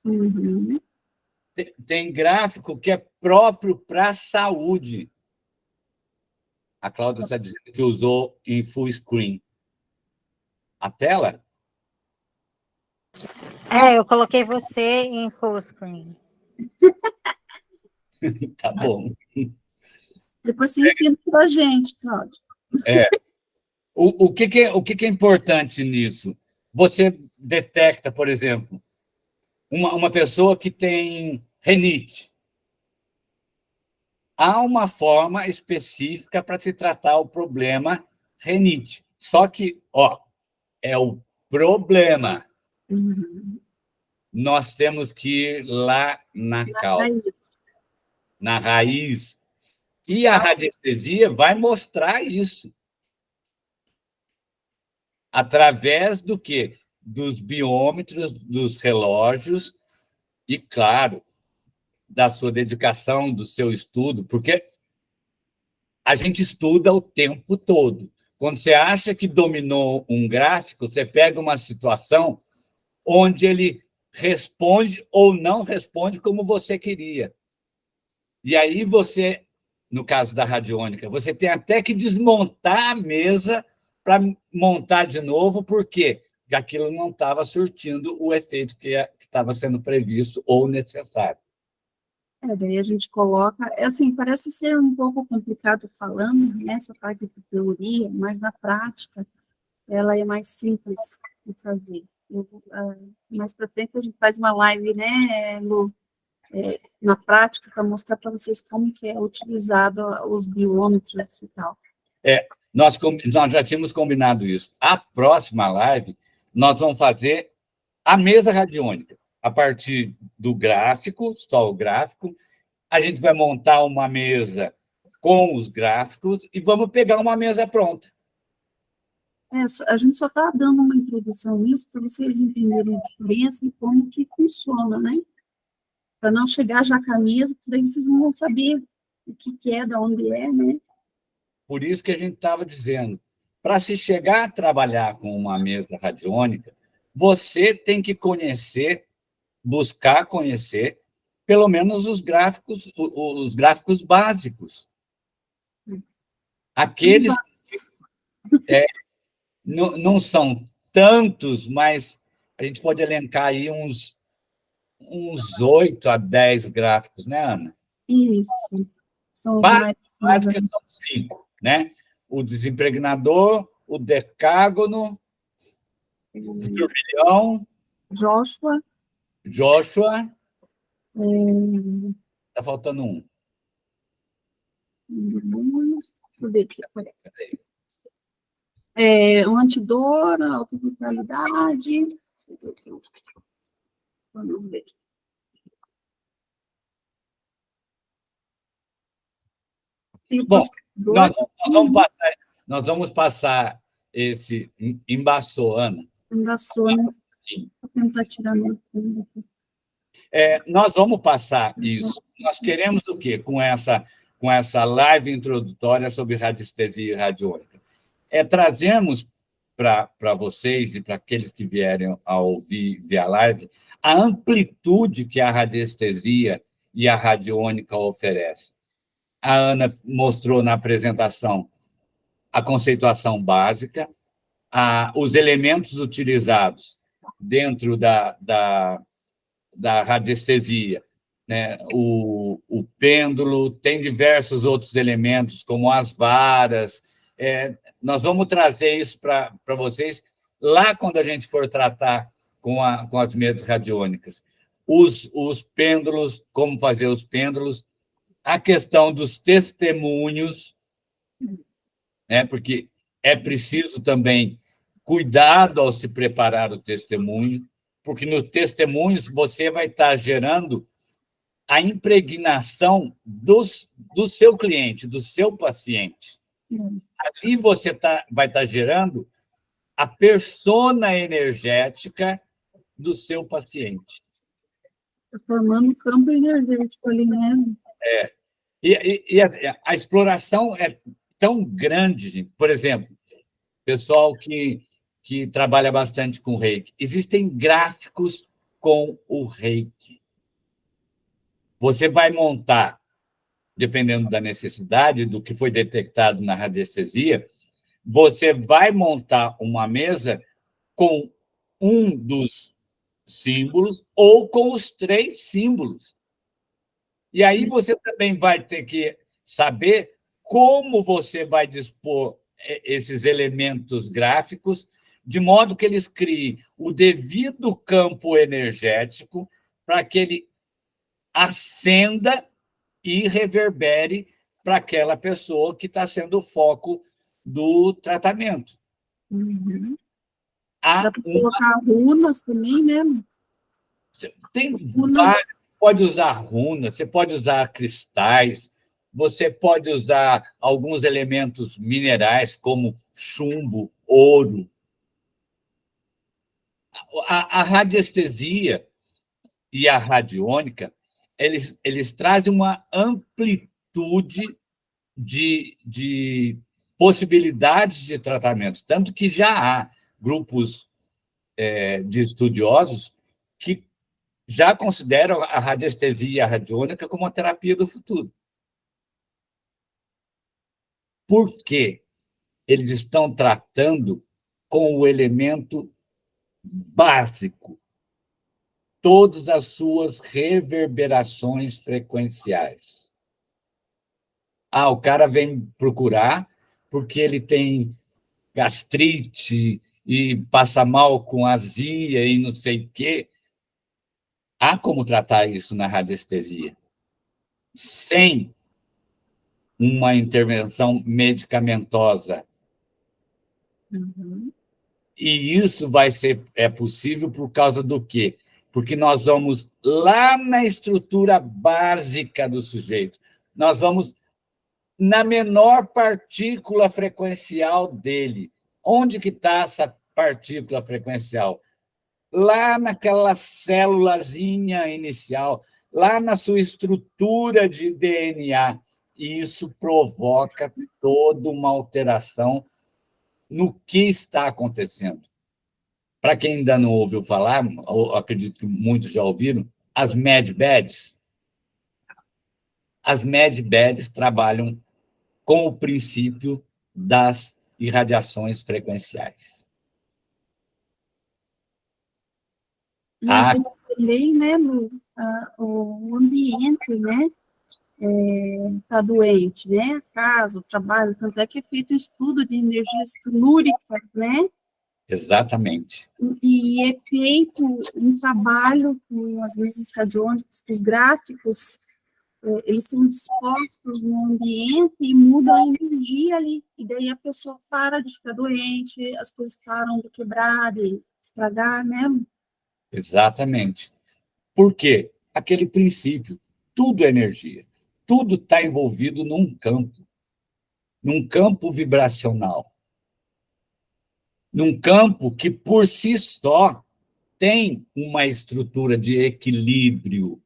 Uhum. Tem gráfico que é próprio para a saúde. A Cláudia está dizendo que usou em full screen. A tela? Eu coloquei você em full screen. Tá bom. Depois você ensina para a gente, Cláudio. O que é importante nisso? Você detecta, por exemplo, uma pessoa que tem renite. Há uma forma específica para se tratar o problema renite. Só que, é o problema. Uhum. Nós temos que ir lá na causa, na raiz. E a radiestesia vai mostrar isso. Através do quê? Dos biômetros, dos relógios e, claro, da sua dedicação, do seu estudo, porque a gente estuda o tempo todo. Quando você acha que dominou um gráfico, você pega uma situação onde ele responde ou não responde como você queria. E aí você, no caso da radiônica, você tem até que desmontar a mesa para montar de novo, porque aquilo não estava surtindo o efeito que estava sendo previsto ou necessário. Daí a gente coloca, assim, parece ser um pouco complicado falando, né, essa parte de teoria, mas na prática ela é mais simples de fazer. Mais para frente a gente faz uma live, né, na prática, para mostrar para vocês como que é utilizado os biômetros e tal. Nós já tínhamos combinado isso. A próxima live, nós vamos fazer a mesa radiônica. A partir do gráfico, só o gráfico, a gente vai montar uma mesa com os gráficos e vamos pegar uma mesa pronta. A gente só está dando uma introdução nisso para vocês entenderem a diferença e como que funciona, né? Para não chegar já com a mesa, porque daí vocês não vão saber o que é, de onde é, né? Por isso que a gente estava dizendo, para se chegar a trabalhar com uma mesa radiônica, você tem que conhecer, buscar conhecer, pelo menos os gráficos básicos. Aqueles não são tantos, mas a gente pode elencar aí uns 8 a 10 gráficos, né, Ana? Isso. São os mais... Básicos são 5, né? O desimpregnador, o decágono, o turbilhão, Joshua. Está faltando um. Deixa eu ver aqui. O antidor, a autovitalidade. Vamos ver. Bom, nós vamos passar esse embaçou, Ana. Embaçou, né? Vou tentar tirar meu fundo aqui. Nós vamos passar isso. Nós queremos o quê com essa live introdutória sobre radiestesia e radiônica? Trazermos para vocês e para aqueles que vierem a ouvir via live a amplitude que a radiestesia e a radiônica oferecem. A Ana mostrou na apresentação a conceituação básica, os elementos utilizados dentro da radiestesia, né? O pêndulo, tem diversos outros elementos, como as varas. Nós vamos trazer isso para vocês lá quando a gente for tratar com as mesas radiônicas. Os pêndulos, como fazer os pêndulos, a questão dos testemunhos, né? Porque é preciso também cuidado ao se preparar o testemunho, porque no testemunho você vai estar gerando a impregnação do seu cliente, do seu paciente. Ali você vai estar gerando a persona energética do seu paciente. Formando um campo energético ali, né? E a exploração é tão grande, gente. Por exemplo, pessoal que trabalha bastante com reiki, existem gráficos com o reiki. Você vai montar, dependendo da necessidade, do que foi detectado na radiestesia, você vai montar uma mesa com um dos símbolos ou com os 3 símbolos. E aí você também vai ter que saber como você vai dispor esses elementos gráficos, de modo que eles criem o devido campo energético para que ele acenda e reverbere para aquela pessoa que está sendo o foco do tratamento. Dá para colocar runas também, né? Tem vários. Pode usar runas, você pode usar cristais, você pode usar alguns elementos minerais, como chumbo, ouro. A radiestesia e a radiônica, eles trazem uma amplitude de possibilidades de tratamento, tanto que já há grupos de estudiosos que já consideram a radiestesia e a radiônica como uma terapia do futuro. Por quê? Eles estão tratando com o elemento básico, todas as suas reverberações frequenciais. O cara vem procurar porque ele tem gastrite e passa mal com azia e não sei o quê. Há como tratar isso na radiestesia, sem uma intervenção medicamentosa. E isso é possível por causa do quê? Porque nós vamos lá na estrutura básica do sujeito. Nós vamos na menor partícula frequencial dele. Onde que está essa partícula frequencial? Lá naquela célulazinha inicial, lá na sua estrutura de DNA. E isso provoca toda uma alteração no que está acontecendo. para quem ainda não ouviu falar, ou acredito que muitos já ouviram, as medbeds. As medbeds trabalham com o princípio das irradiações frequenciais. Mas eu falei, né, Lu, o ambiente, né, está doente, né, a casa, o trabalho, mas é que é feito um estudo de energias telúricas, né, Exatamente. e é feito um trabalho com as mesas radiônicas, os gráficos, eles são dispostos no ambiente e mudam a energia ali, e daí a pessoa para de ficar doente, as coisas param de quebrar, de estragar, né? Exatamente. Por quê? Aquele princípio, tudo é energia, tudo está envolvido num campo vibracional, num campo que, por si só, tem uma estrutura de equilíbrio.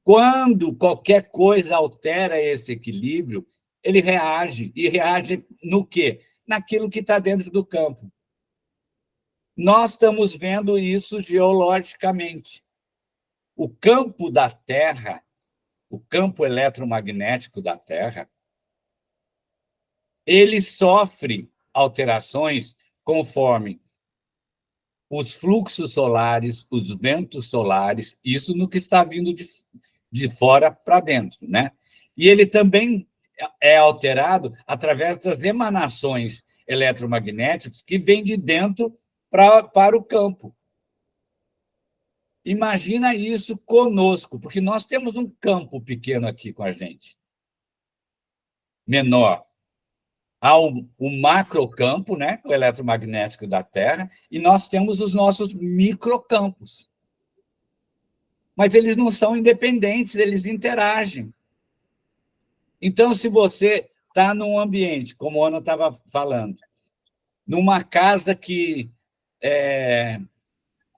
Quando qualquer coisa altera esse equilíbrio, ele reage. E reage no quê? Naquilo que está dentro do campo. Nós estamos vendo isso geologicamente. O campo da Terra, o campo eletromagnético da Terra, ele sofre alterações conforme os fluxos solares, os ventos solares, isso no que está vindo de fora para dentro, né? E ele também é alterado através das emanações eletromagnéticas que vêm de dentro para o campo. Imagina isso conosco, porque nós temos um campo pequeno aqui com a gente, menor. Há o macrocampo, né, o eletromagnético da Terra, e nós temos os nossos microcampos. Mas eles não são independentes, eles interagem. Então, se você está num ambiente, como a Ana estava falando, numa casa que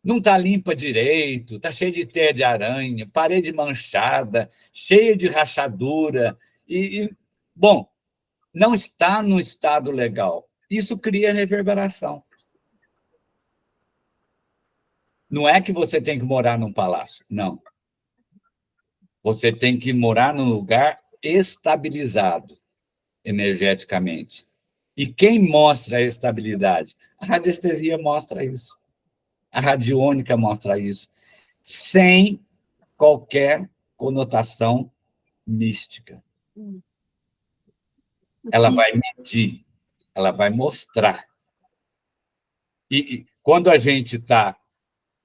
não está limpa direito, está cheia de teia de aranha, parede manchada, cheia de rachadura, bom, não está no estado legal. Isso cria reverberação. Não é que você tem que morar num palácio, não. Você tem que morar num lugar estabilizado energeticamente. E quem mostra a estabilidade? A radiestesia mostra isso. A radiônica mostra isso. Sem qualquer conotação mística. Ela vai medir, ela vai mostrar. E quando a gente está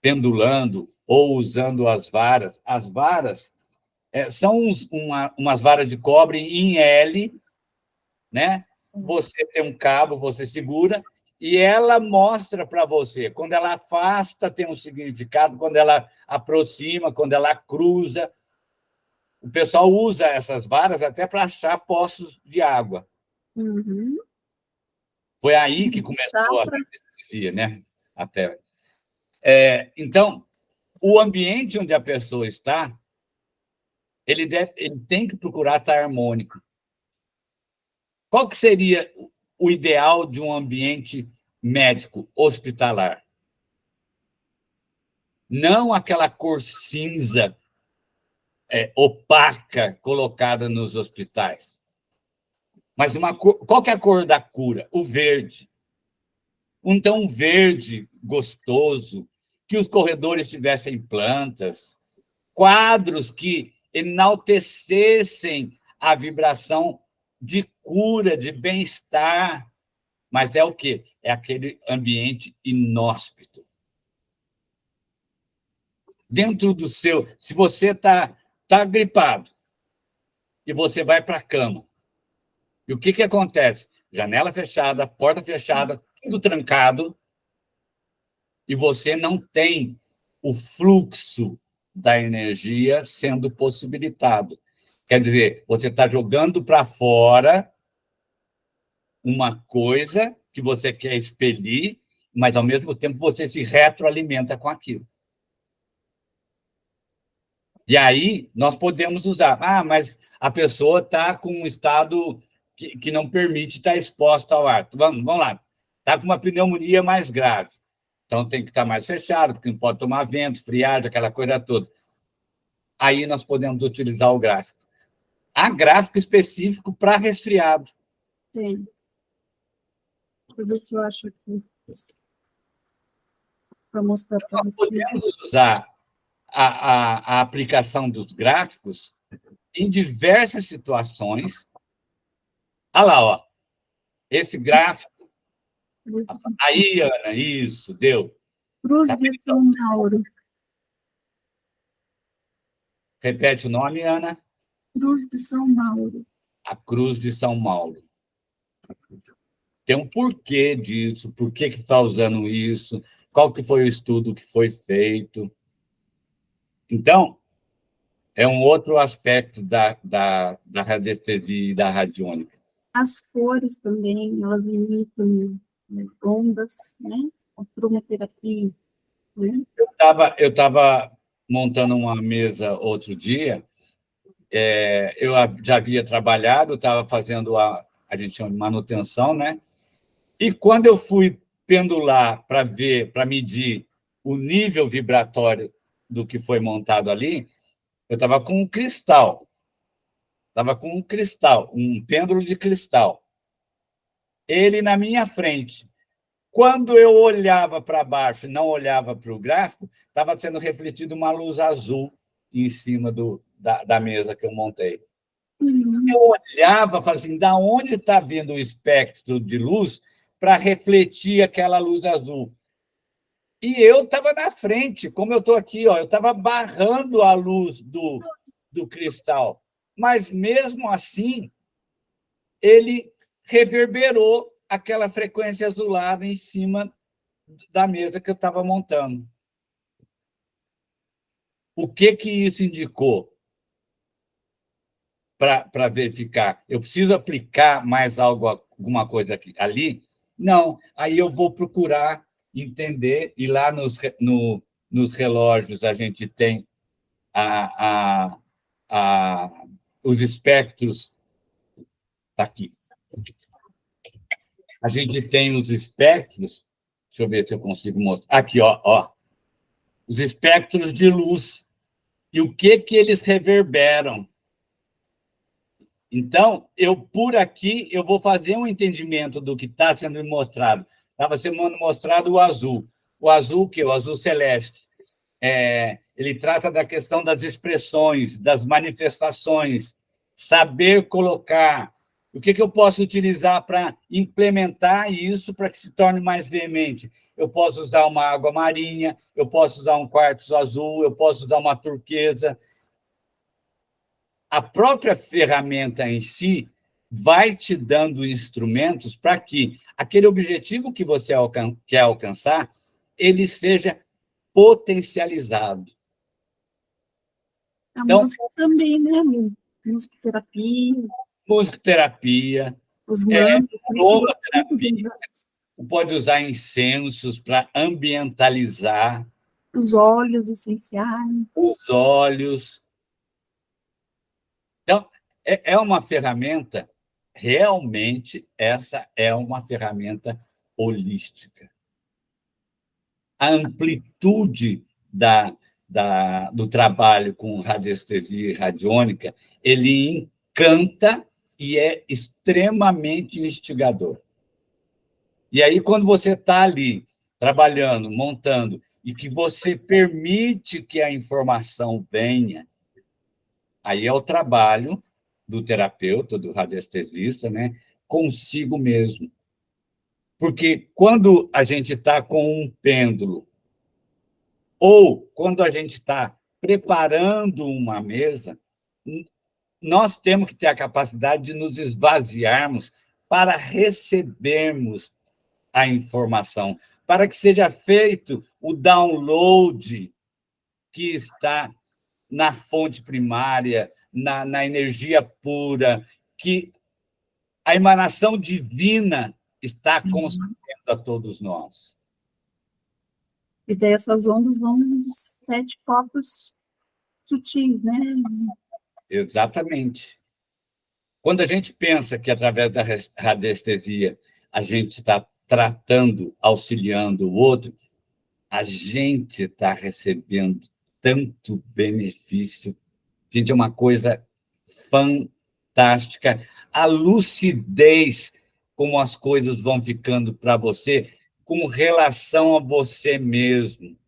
pendulando ou usando as varas são umas varas de cobre em L, né? Você tem um cabo, você segura, e ela mostra para você. Quando ela afasta, tem um significado, quando ela aproxima, quando ela cruza. O pessoal usa essas varas até para achar poços de água. Uhum. Foi aí que começou a radiestesia, né? Até. Então, o ambiente onde a pessoa está, ele tem que procurar estar harmônico. Qual que seria o ideal de um ambiente médico hospitalar? Não aquela cor cinza opaca colocada nos hospitais, mas uma cor. Qual que é a cor da cura? O verde. Então, um verde gostoso, que os corredores tivessem plantas, quadros que enaltecessem a vibração de cura, de bem-estar. Mas é o quê? É aquele ambiente inóspito. Dentro do seu... Se você está gripado e você vai para a cama, e o que acontece? Janela fechada, porta fechada, tudo trancado, e você não tem o fluxo da energia sendo possibilitado. Quer dizer, você está jogando para fora uma coisa que você quer expelir, mas, ao mesmo tempo, você se retroalimenta com aquilo. E aí, nós podemos usar. Mas a pessoa está com um estado que não permite estar exposta ao ar. Vamos lá. Está com uma pneumonia mais grave. Então, tem que estar mais fechado, porque não pode tomar vento, friagem, aquela coisa toda. Aí nós podemos utilizar o gráfico. Há gráfico específico para resfriado. Tem. Deixa eu ver se eu acho aqui. Para mostrar para Nós você. podemos usar a aplicação dos gráficos em diversas situações. Olha lá, ó. Esse gráfico. Aí, Ana, isso, deu. Cruz de São Mauro. Repete o nome, Ana. Cruz de São Mauro. A Cruz de São Mauro. Tem um porquê disso, por que está usando isso, qual que foi o estudo que foi feito. Então, é um outro aspecto da radiestesia e da radiônica. As cores também, elas imitam, né, ondas, né? A cromoterapia, né? Eu estava montando uma mesa outro dia, eu já havia trabalhado, estava fazendo a gente chama de manutenção, né? E quando eu fui pendular para ver, para medir o nível vibratório do que foi montado ali, eu estava com um cristal. Estava com um cristal, um pêndulo de cristal. Ele na minha frente. Quando eu olhava para baixo e não olhava para o gráfico, estava sendo refletido uma luz azul em cima da mesa que eu montei. Eu olhava e falava assim, da onde está vindo o espectro de luz para refletir aquela luz azul? E eu estava na frente, como eu estou aqui, ó, eu estava barrando a luz do cristal. Mas, mesmo assim, ele reverberou aquela frequência azulada em cima da mesa que eu estava montando. O que isso indicou? Para verificar, eu preciso aplicar mais alguma coisa ali? Não, aí eu vou procurar entender, e lá nos relógios a gente tem os espectros. Está aqui. A gente tem os espectros, deixa eu ver se eu consigo mostrar. Aqui, ó, os espectros de luz e o que eles reverberam. Então, por aqui, eu vou fazer um entendimento do que está sendo mostrado. Estava sendo mostrado o azul. O azul, o azul celeste. Ele trata da questão das expressões, das manifestações, saber colocar. O que eu posso utilizar para implementar isso para que se torne mais veemente? Eu posso usar uma água marinha, eu posso usar um quartzo azul, eu posso usar uma turquesa. A própria ferramenta em si vai te dando instrumentos para que aquele objetivo que você quer alcançar, ele seja potencializado. A música também, né? Musicoterapia. Musicoterapia. Os mantras. Aromaterapia. Pode usar incensos para ambientalizar. Os óleos essenciais. Os óleos. Então, é uma ferramenta, realmente, essa é uma ferramenta holística. A amplitude do trabalho com radiestesia e radiônica, ele encanta e é extremamente instigador. E aí, quando você está ali, trabalhando, montando, e que você permite que a informação venha, aí é o trabalho do terapeuta, do radiestesista, né, consigo mesmo. Porque quando a gente está com um pêndulo, ou quando a gente está preparando uma mesa, nós temos que ter a capacidade de nos esvaziarmos para recebermos a informação, para que seja feito o download que está na fonte primária, na energia pura, que a emanação divina está concedendo a todos nós. E daí essas ondas vão nos 7 corpos sutis, né? Exatamente. Quando a gente pensa que, através da radiestesia, a gente está tratando, auxiliando o outro, a gente está recebendo tanto benefício. Gente, é uma coisa fantástica. A lucidez, como as coisas vão ficando para você, com relação a você mesmo.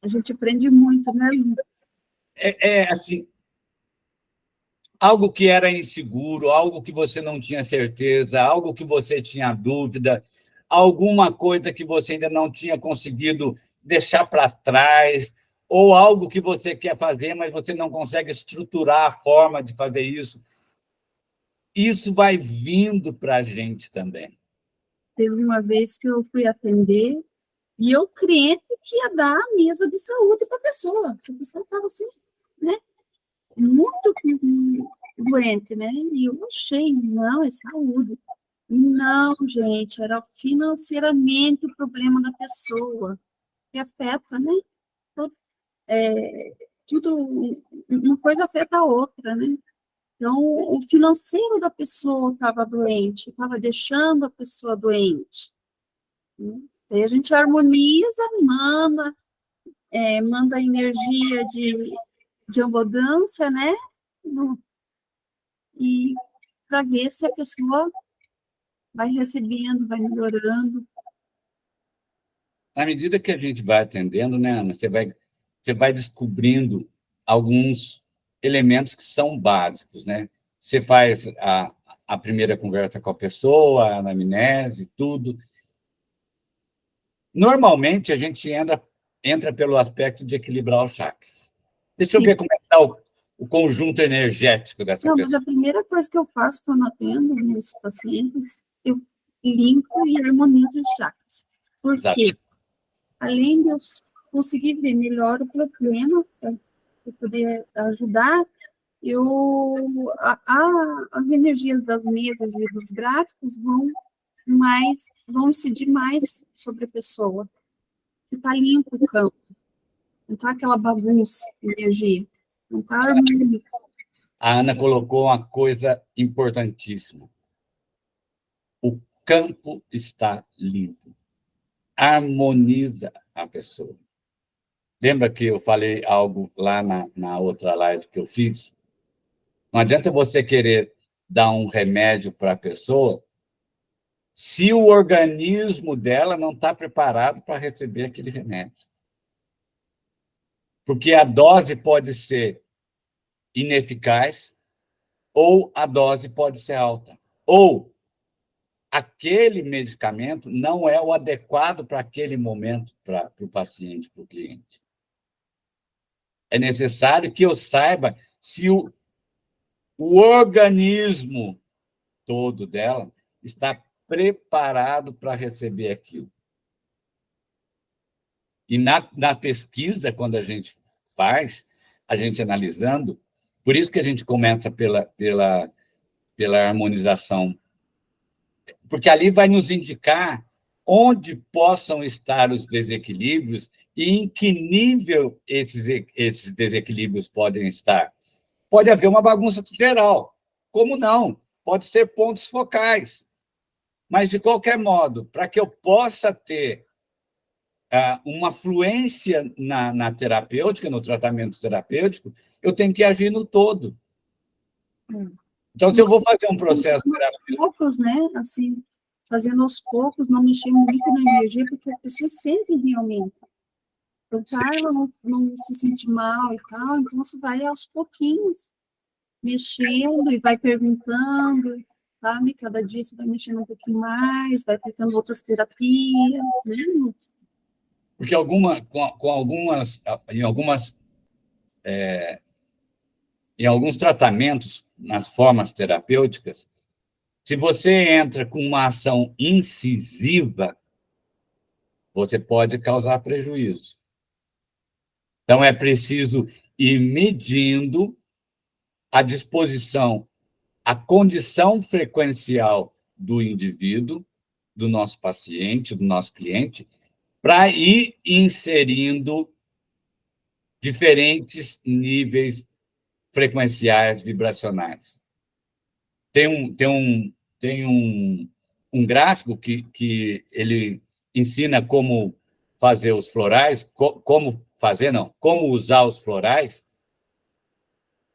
A gente aprende muito, né, Lu? Assim, algo que era inseguro, algo que você não tinha certeza, algo que você tinha dúvida, alguma coisa que você ainda não tinha conseguido deixar para trás, ou algo que você quer fazer, mas você não consegue estruturar a forma de fazer isso. Isso vai vindo para a gente também. Teve uma vez que eu fui atender e o cliente que ia dar a mesa de saúde para a pessoa. A pessoa estava assim, né? Muito doente, né? E eu achei, não, é saúde. Não, gente, era financeiramente o problema da pessoa, que afeta, né? Tudo, uma coisa afeta a outra, né? Então, o financeiro da pessoa estava doente, estava deixando a pessoa doente. Né? Aí a gente harmoniza, manda energia de abundância, né? E para ver se a pessoa vai recebendo, vai melhorando. À medida que a gente vai atendendo, né, Ana, você vai descobrindo alguns elementos que são básicos, né? Você faz a primeira conversa com a pessoa, a anamnese, tudo. Normalmente, a gente entra pelo aspecto de equilibrar os chakras. Deixa eu Sim. ver como é que está o conjunto energético dessa Não, mas pessoa. a primeira coisa que eu faço quando atendo meus pacientes, eu limpo e harmonizo os chakras. Por Exato. quê? Além de eu conseguir ver melhor o problema, para poder ajudar, as energias das mesas e dos gráficos vão incidir mais sobre a pessoa, que está limpo o campo, não está aquela bagunça de energia, não está harmônico. A Ana colocou uma coisa importantíssima. O campo está limpo. Harmoniza a pessoa. Lembra que eu falei algo lá na outra live que eu fiz? Não adianta você querer dar um remédio para a pessoa se o organismo dela não está preparado para receber aquele remédio. Porque a dose pode ser ineficaz ou a dose pode ser alta. Ou aquele medicamento não é o adequado para aquele momento, para o paciente, para o cliente. É necessário que eu saiba se o organismo todo dela está preparado para receber aquilo. E na pesquisa, quando a gente faz, a gente analisando, por isso que a gente começa pela harmonização, porque ali vai nos indicar onde possam estar os desequilíbrios e em que nível esses desequilíbrios podem estar. Pode haver uma bagunça geral, como não? Pode ser pontos focais. Mas, de qualquer modo, para que eu possa ter uma fluência na terapêutica, no tratamento terapêutico, eu tenho que agir no todo. Então, se eu vou fazer um processo terapêutico... Aos poucos, né? Assim, fazendo aos poucos, não mexer muito na energia, porque a pessoa sente realmente. Então, ela não se sente mal e tal, então você vai aos pouquinhos mexendo e vai perguntando, sabe? Cada dia você vai mexendo um pouquinho mais, vai tentando outras terapias, né? Porque em alguns tratamentos, nas formas terapêuticas, se você entra com uma ação incisiva, você pode causar prejuízo. Então, é preciso ir medindo a disposição, a condição frequencial do indivíduo, do nosso paciente, do nosso cliente, para ir inserindo diferentes níveis frequenciais vibracionais. Tem um gráfico que ele ensina como fazer os florais, como fazer, não, como usar os florais,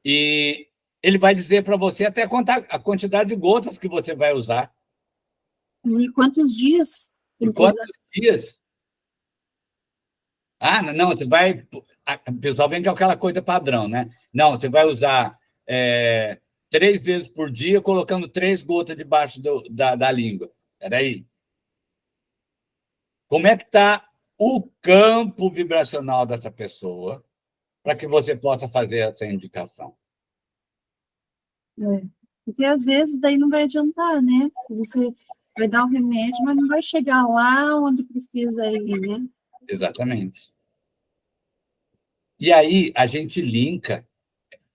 e ele vai dizer para você até contar a quantidade de gotas que você vai usar. E quantos dias? E quantos dias? Ah, não, você vai... O pessoal vende aquela coisa padrão, né? Não, você vai usar 3 vezes por dia, colocando 3 gotas debaixo da língua. Peraí. Como é que está o campo vibracional dessa pessoa para que você possa fazer essa indicação? Porque às vezes daí não vai adiantar, né? Você vai dar o remédio, mas não vai chegar lá onde precisa ir, né? Exatamente. E aí a gente linka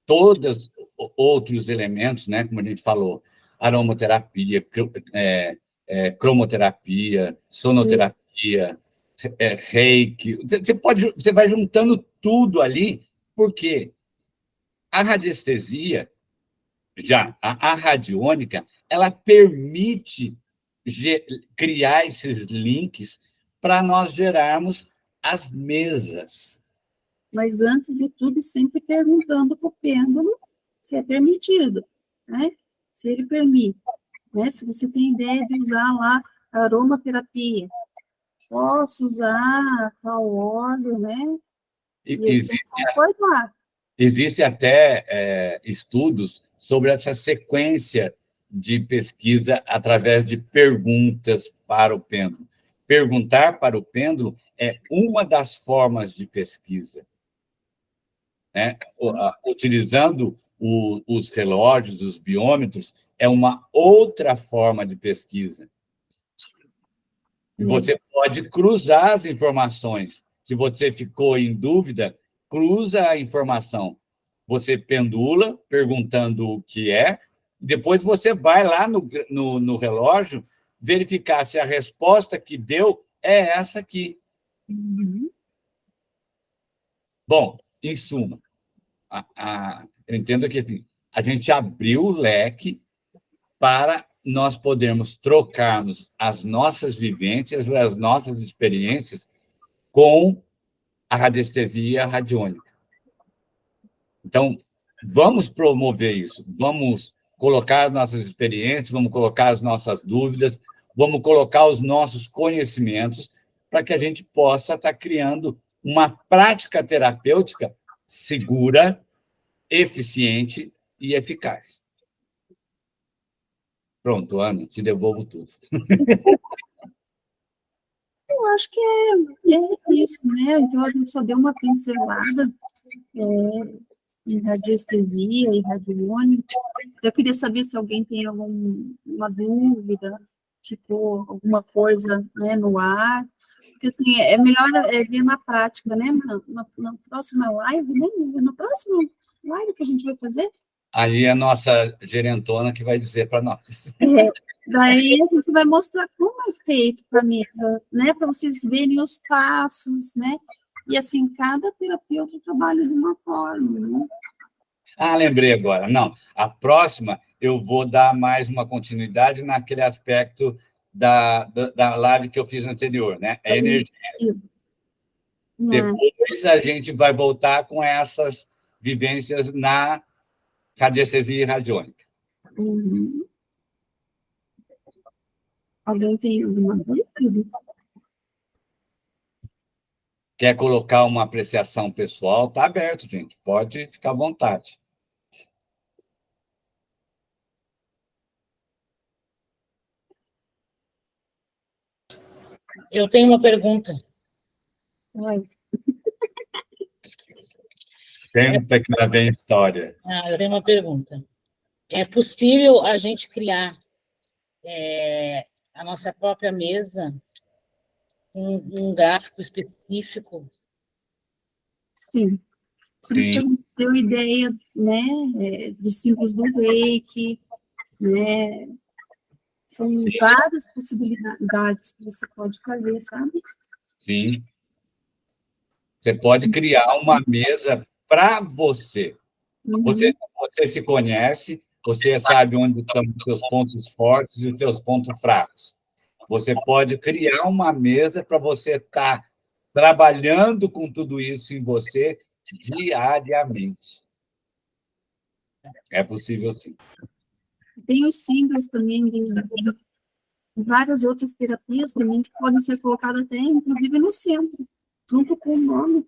todos outros elementos, né? Como a gente falou, aromaterapia, cromoterapia, sonoterapia, reiki. Você vai juntando tudo ali, porque a radiestesia, já a radiônica, ela permite criar esses links para nós gerarmos as mesas. Mas antes de tudo, sempre perguntando para o pêndulo se é permitido, né? Se ele permite, né? Se você tem ideia de usar lá a aromaterapia, posso usar tal óleo, né? Existe até estudos sobre essa sequência de pesquisa através de perguntas para o pêndulo. Perguntar para o pêndulo é uma das formas de pesquisa, né? Utilizando os relógios, os biômetros, é uma outra forma de pesquisa. E você pode cruzar as informações. Se você ficou em dúvida, cruza a informação. Você pendula, perguntando o que é, depois você vai lá no relógio verificar se a resposta que deu é essa aqui. Uhum. Bom, em suma, eu entendo que assim, a gente abriu o leque para nós podermos trocarmos as nossas vivências, as nossas experiências com a radiestesia radiônica. Então, vamos promover isso, vamos colocar as nossas experiências, vamos colocar as nossas dúvidas, vamos colocar os nossos conhecimentos para que a gente possa estar criando uma prática terapêutica segura, eficiente e eficaz. Pronto, Ana, te devolvo tudo. Eu acho que é isso, né? Então, a gente só deu uma pincelada em radiestesia e radiônica. Eu queria saber se alguém tem alguma dúvida, tipo, alguma coisa, né, no ar. Porque, assim, é melhor ver na prática, né? Na próxima live, né? No próximo live que a gente vai fazer. Aí é a nossa gerentona que vai dizer para nós. Daí a gente vai mostrar como é feito para a mesa, né? Para vocês verem os passos, né? E assim, cada terapeuta trabalha de uma forma, né? Ah, lembrei agora. Não, a próxima eu vou dar mais uma continuidade naquele aspecto da live que eu fiz anterior, né? É energia. Depois a gente vai voltar com essas vivências na radiestesia radiônica. Uhum. Alguém tem alguma dúvida? Quer colocar uma apreciação pessoal? Está aberto, gente. Pode ficar à vontade. Eu tenho uma pergunta. Oi. Senta que lá vem história. Eu tenho uma pergunta. É possível a gente criar a nossa própria mesa, um gráfico específico? Sim. Por isso que eu deu ideia, né, dos símbolos do reiki, né? São várias possibilidades que você pode fazer, sabe? Sim. Você pode criar uma mesa para você. Você se conhece, você sabe onde estão os seus pontos fortes e os seus pontos fracos. Você pode criar uma mesa para você estar trabalhando com tudo isso em você diariamente. É possível, sim. Tem os símbolos também, várias outras terapias também que podem ser colocadas até, inclusive, no centro, junto com o nome,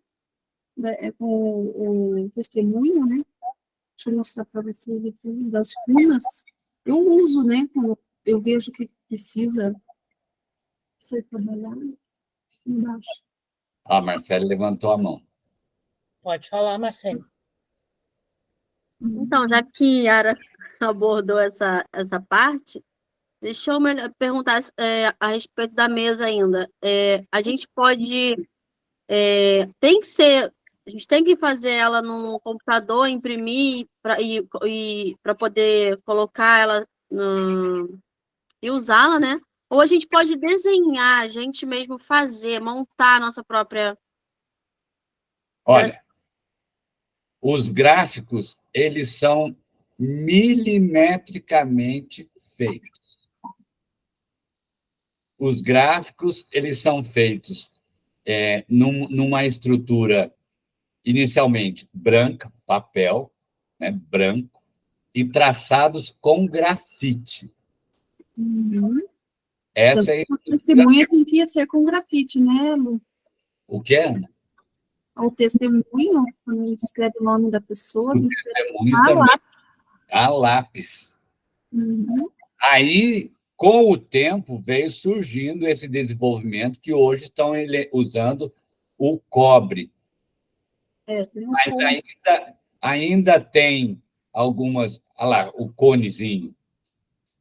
com o testemunho, né? Deixa eu mostrar para vocês aqui, das runas. Eu uso, né, quando eu vejo que precisa ser trabalhado embaixo. A Marcela levantou a mão. Pode falar, Marcelo. Então, já que Yara abordou essa parte, deixa eu perguntar a respeito da mesa ainda. A gente pode... tem que ser... A gente tem que fazer ela no computador, imprimir para poder colocar ela e usá-la, né? Ou a gente pode desenhar, a gente mesmo fazer, montar a nossa própria... Olha, os gráficos, eles são milimetricamente feitos. Os gráficos, eles são feitos numa estrutura inicialmente branca, papel, né, branco, e traçados com grafite. Uhum. Essa é a testemunha tem que ser com grafite, né, Lu? o que é? O testemunho, quando a gente escreve o nome da pessoa, tem que ser a lápis. Uhum. Aí, com o tempo, veio surgindo esse desenvolvimento que hoje estão usando o cobre. Mas ainda tem algumas... Olha lá, o conezinho.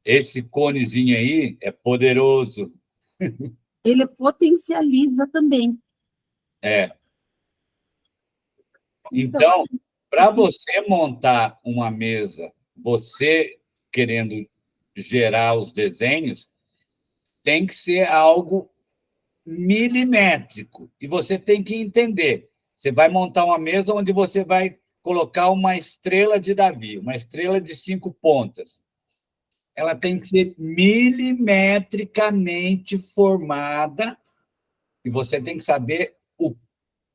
Esse conezinho aí é poderoso. Ele potencializa também. Então, para você montar uma mesa, você querendo gerar os desenhos, tem que ser algo milimétrico. E você tem que entender. Você vai montar uma mesa onde você vai colocar uma estrela de Davi, uma estrela de 5 pontas. Ela tem que ser milimetricamente formada e você tem que saber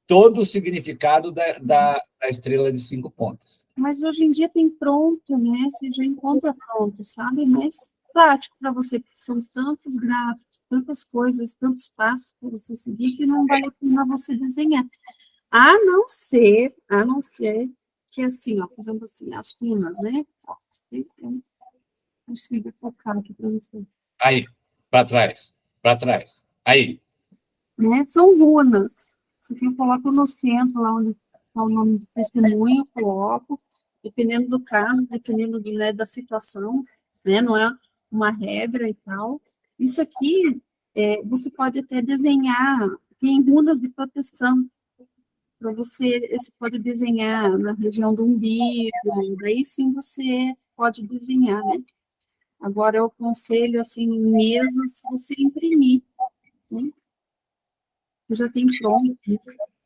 todo o significado da estrela de 5 pontas. Mas hoje em dia tem pronto, né? Você já encontra pronto, sabe? Mas prático para você, porque são tantos gráficos, tantas coisas, tantos passos para você seguir que não vale a pena você desenhar. A não ser que assim, ó, por exemplo assim, as runas, né? Ó, eu consigo focar aqui para você. Aí, para trás. Aí. Né? São runas. Você tem coloca no centro, lá onde está o nome do testemunho, eu coloco, dependendo do caso, dependendo né, da situação, né? Não é uma regra e tal. Isso aqui, você pode até desenhar, tem runas de proteção, para você pode desenhar na região do umbigo, daí sim você pode desenhar, né? Agora, eu aconselho, assim, mesmo se você imprimir, né? Já tem pronto.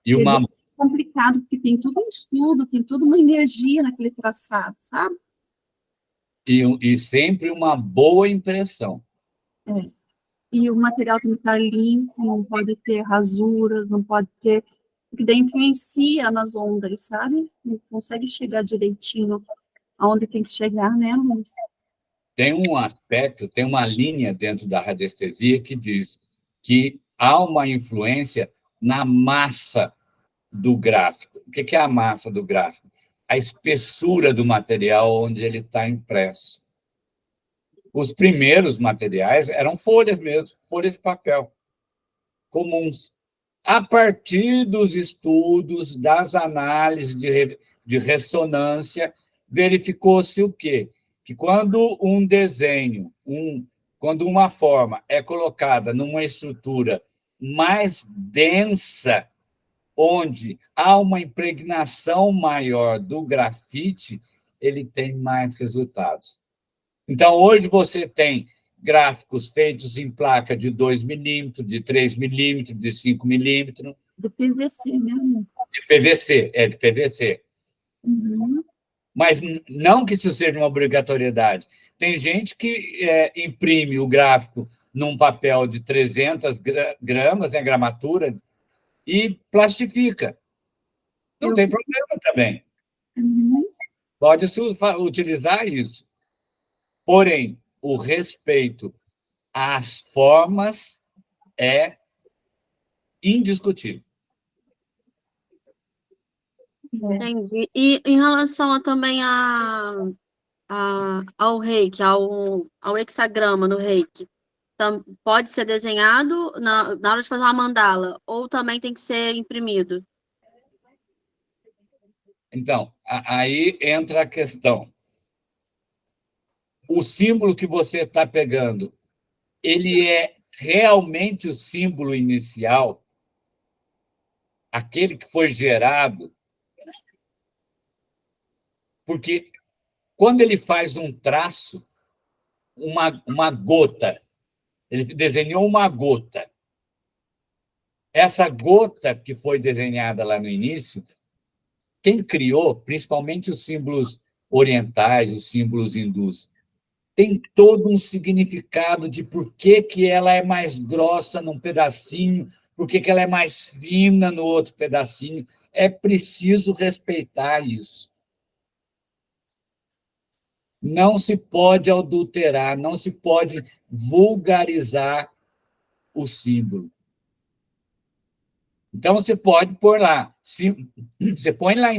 E uma... É complicado, porque tem tudo um estudo, tem toda uma energia naquele traçado, sabe? E sempre uma boa impressão. E o material tem que estar limpo, não pode ter rasuras, não pode ter... Porque daí influencia nas ondas, sabe? Não consegue chegar direitinho aonde tem que chegar, né, Luiz? Tem um aspecto, tem uma linha dentro da radiestesia que diz que há uma influência na massa do gráfico. O que é a massa do gráfico? A espessura do material onde ele está impresso. Os primeiros materiais eram folhas mesmo, folhas de papel comuns. A partir dos estudos, das análises de ressonância, verificou-se o quê? Que quando um desenho, quando uma forma é colocada numa estrutura mais densa, onde há uma impregnação maior do grafite, ele tem mais resultados. Então, hoje você tem gráficos feitos em placa de 2 milímetros, de 3 milímetros, de 5 milímetros. De PVC, né? De PVC, de PVC. Uhum. Mas não que isso seja uma obrigatoriedade. Tem gente que imprime o gráfico num papel de 300 gramas, né, gramatura, e plastifica. Não Eu- tem problema também. Uhum. Pode utilizar isso. Porém, o respeito às formas é indiscutível. Entendi. E em relação também ao reiki, ao hexagrama no reiki, pode ser desenhado na hora de fazer uma mandala, ou também tem que ser imprimido? Então, aí entra a questão. O símbolo que você está pegando, ele é realmente o símbolo inicial, aquele que foi gerado, porque quando ele faz um traço, uma gota, ele desenhou uma gota. Essa gota que foi desenhada lá no início, quem criou, principalmente os símbolos orientais, os símbolos hindus, tem todo um significado de por que ela é mais grossa num pedacinho, por que ela é mais fina no outro pedacinho. É preciso respeitar isso. Não se pode adulterar, não se pode vulgarizar o símbolo. Então, você pode pôr lá, você põe lá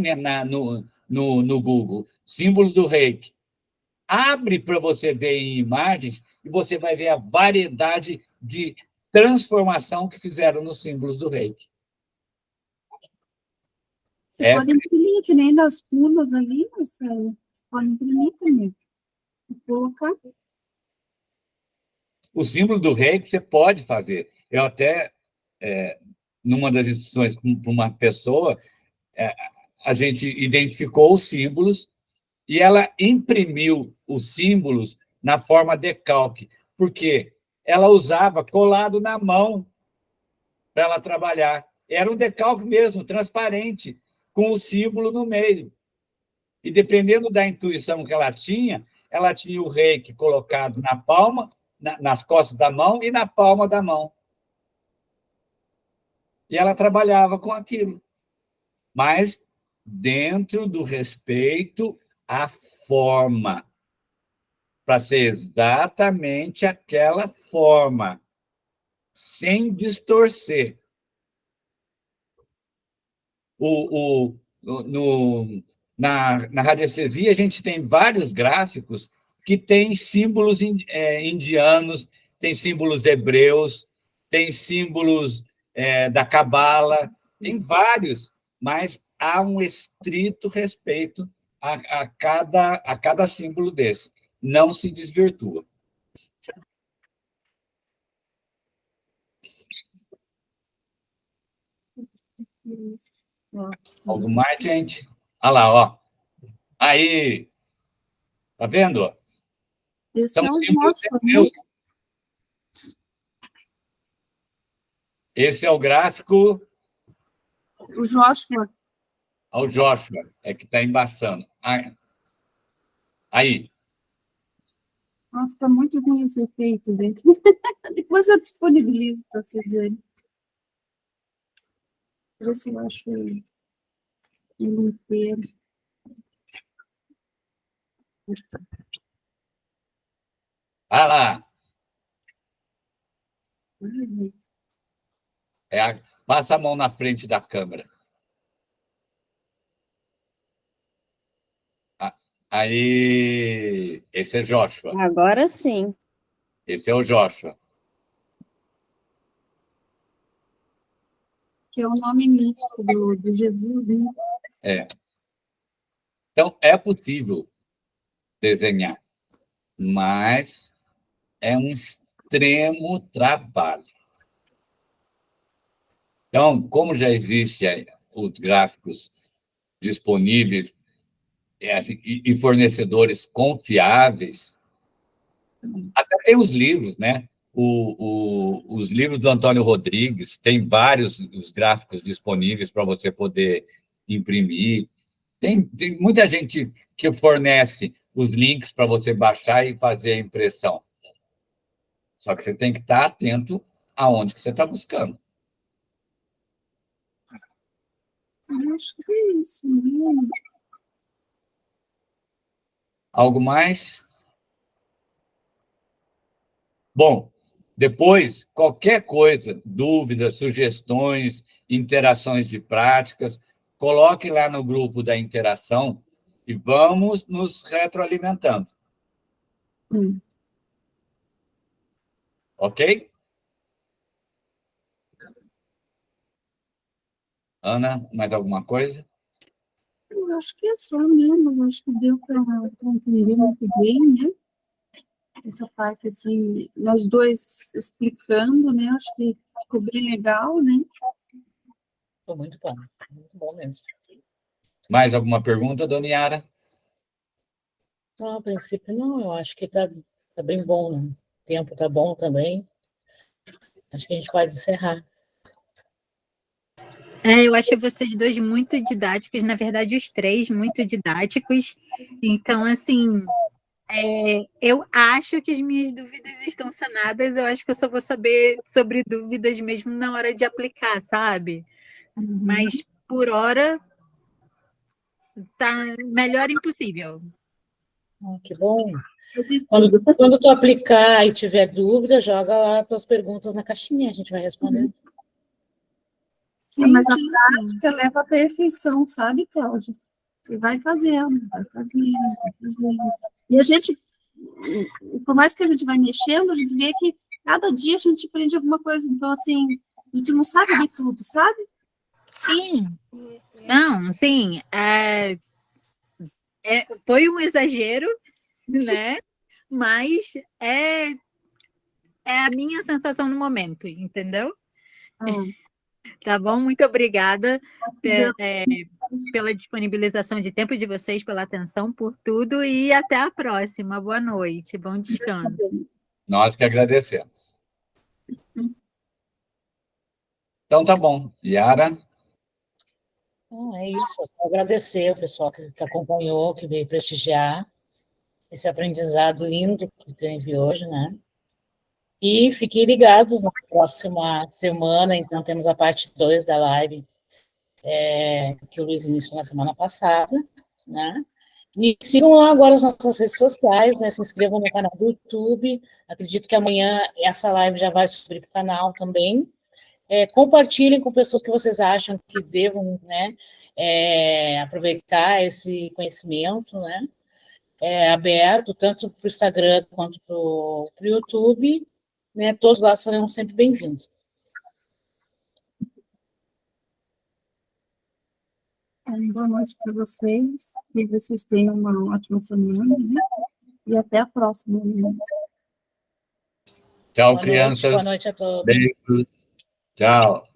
no Google, símbolos do reiki, abre para você ver em imagens e você vai ver a variedade de transformação que fizeram nos símbolos do reiki. Você pode imprimir, que nem das curvas ali, Marcelo. Você pode imprimir também. E colocar. O símbolo do reiki você pode fazer. Eu até, numa das instruções para uma pessoa, a gente identificou os símbolos e ela imprimiu os símbolos na forma decalque, porque ela usava colado na mão para ela trabalhar. Era um decalque mesmo, transparente, com o símbolo no meio. E dependendo da intuição que ela tinha o reiki colocado na palma, nas costas da mão e na palma da mão. E ela trabalhava com aquilo, mas dentro do respeito à forma, para ser exatamente aquela forma, sem distorcer. Na radiestesia, a gente tem vários gráficos que têm símbolos indianos, tem símbolos hebreus, tem símbolos da Cabala, tem vários, mas há um estrito respeito a cada símbolo desse. Não se desvirtua. Isso. Algo mais, gente? Olha lá, ó. Aí, tá vendo? Esse São é o símbolos nosso, né? hebreus. Esse é o gráfico O Joshua. ao Joshua, que está embaçando. Aí. Nossa, está muito ruim esse efeito dentro. Depois eu disponibilizo para vocês verem. Ver se eu acho ele inteiro. Olha lá. Passa a mão na frente da câmera. Aí. Esse é Joshua. Agora sim. Esse é o Joshua. Que é o nome místico do Jesus, né? Então, é possível desenhar, mas é um extremo trabalho. Então, como já existem os gráficos disponíveis e fornecedores confiáveis, até tem os livros, né? Os livros do Antônio Rodrigues, tem vários os gráficos disponíveis para você poder imprimir. Tem muita gente que fornece os links para você baixar e fazer a impressão. Só que você tem que estar atento aonde que você está buscando. Eu acho que é isso, né? Algo mais? Bom, depois, qualquer coisa, dúvidas, sugestões, interações de práticas, coloque lá no grupo da interação e vamos nos retroalimentando. Ok? Ana, mais alguma coisa? Eu acho que é só mesmo, eu acho que deu para entender muito bem, né? Essa parte, assim, nós dois explicando, né? Acho que ficou bem legal, né? Foi muito bom mesmo. Mais alguma pergunta, dona Yara? Não, a princípio não, eu acho que tá bem bom, né? O tempo tá bom também. Acho que a gente pode encerrar. Eu acho vocês dois muito didáticos, na verdade, os três muito didáticos. Então, assim, eu acho que as minhas dúvidas estão sanadas. Eu acho que eu só vou saber sobre dúvidas mesmo na hora de aplicar, sabe? Mas, por hora, tá melhor impossível. Que bom. Quando... Quando tu aplicar e tiver dúvida, joga lá as tuas perguntas na caixinha, a gente vai respondendo. Sim, mas a prática leva à perfeição, sabe, Cláudia? Você vai fazendo, vai fazendo, vai fazendo. E a gente, por mais que a gente vai mexendo, a gente vê que cada dia a gente aprende alguma coisa. Então, assim, a gente não sabe de tudo, sabe? Sim. Não, sim. Foi um exagero, né? Mas é a minha sensação no momento, entendeu? Tá bom? Muito obrigada pela disponibilização de tempo de vocês, pela atenção, por tudo e até a próxima. Boa noite, bom descanso. Nós que agradecemos. Então, tá bom. Yara? É isso, eu só agradecer o pessoal que acompanhou, que veio prestigiar esse aprendizado lindo que teve hoje, né? E fiquem ligados na próxima semana, então temos a parte 2 da live que o Luiz iniciou na semana passada, né? E sigam lá agora as nossas redes sociais, né? Se inscrevam no canal do YouTube. Acredito que amanhã essa live já vai subir para o canal também. Compartilhem com pessoas que vocês acham que devam, né, aproveitar esse conhecimento, né? Aberto tanto para o Instagram quanto para o YouTube, né? Todos lá serão sempre bem-vindos. Boa noite para vocês, que vocês tenham uma ótima semana, né? E até a próxima, meninas. Tchau, Boa crianças. noite a todos. Beijos. Tchau.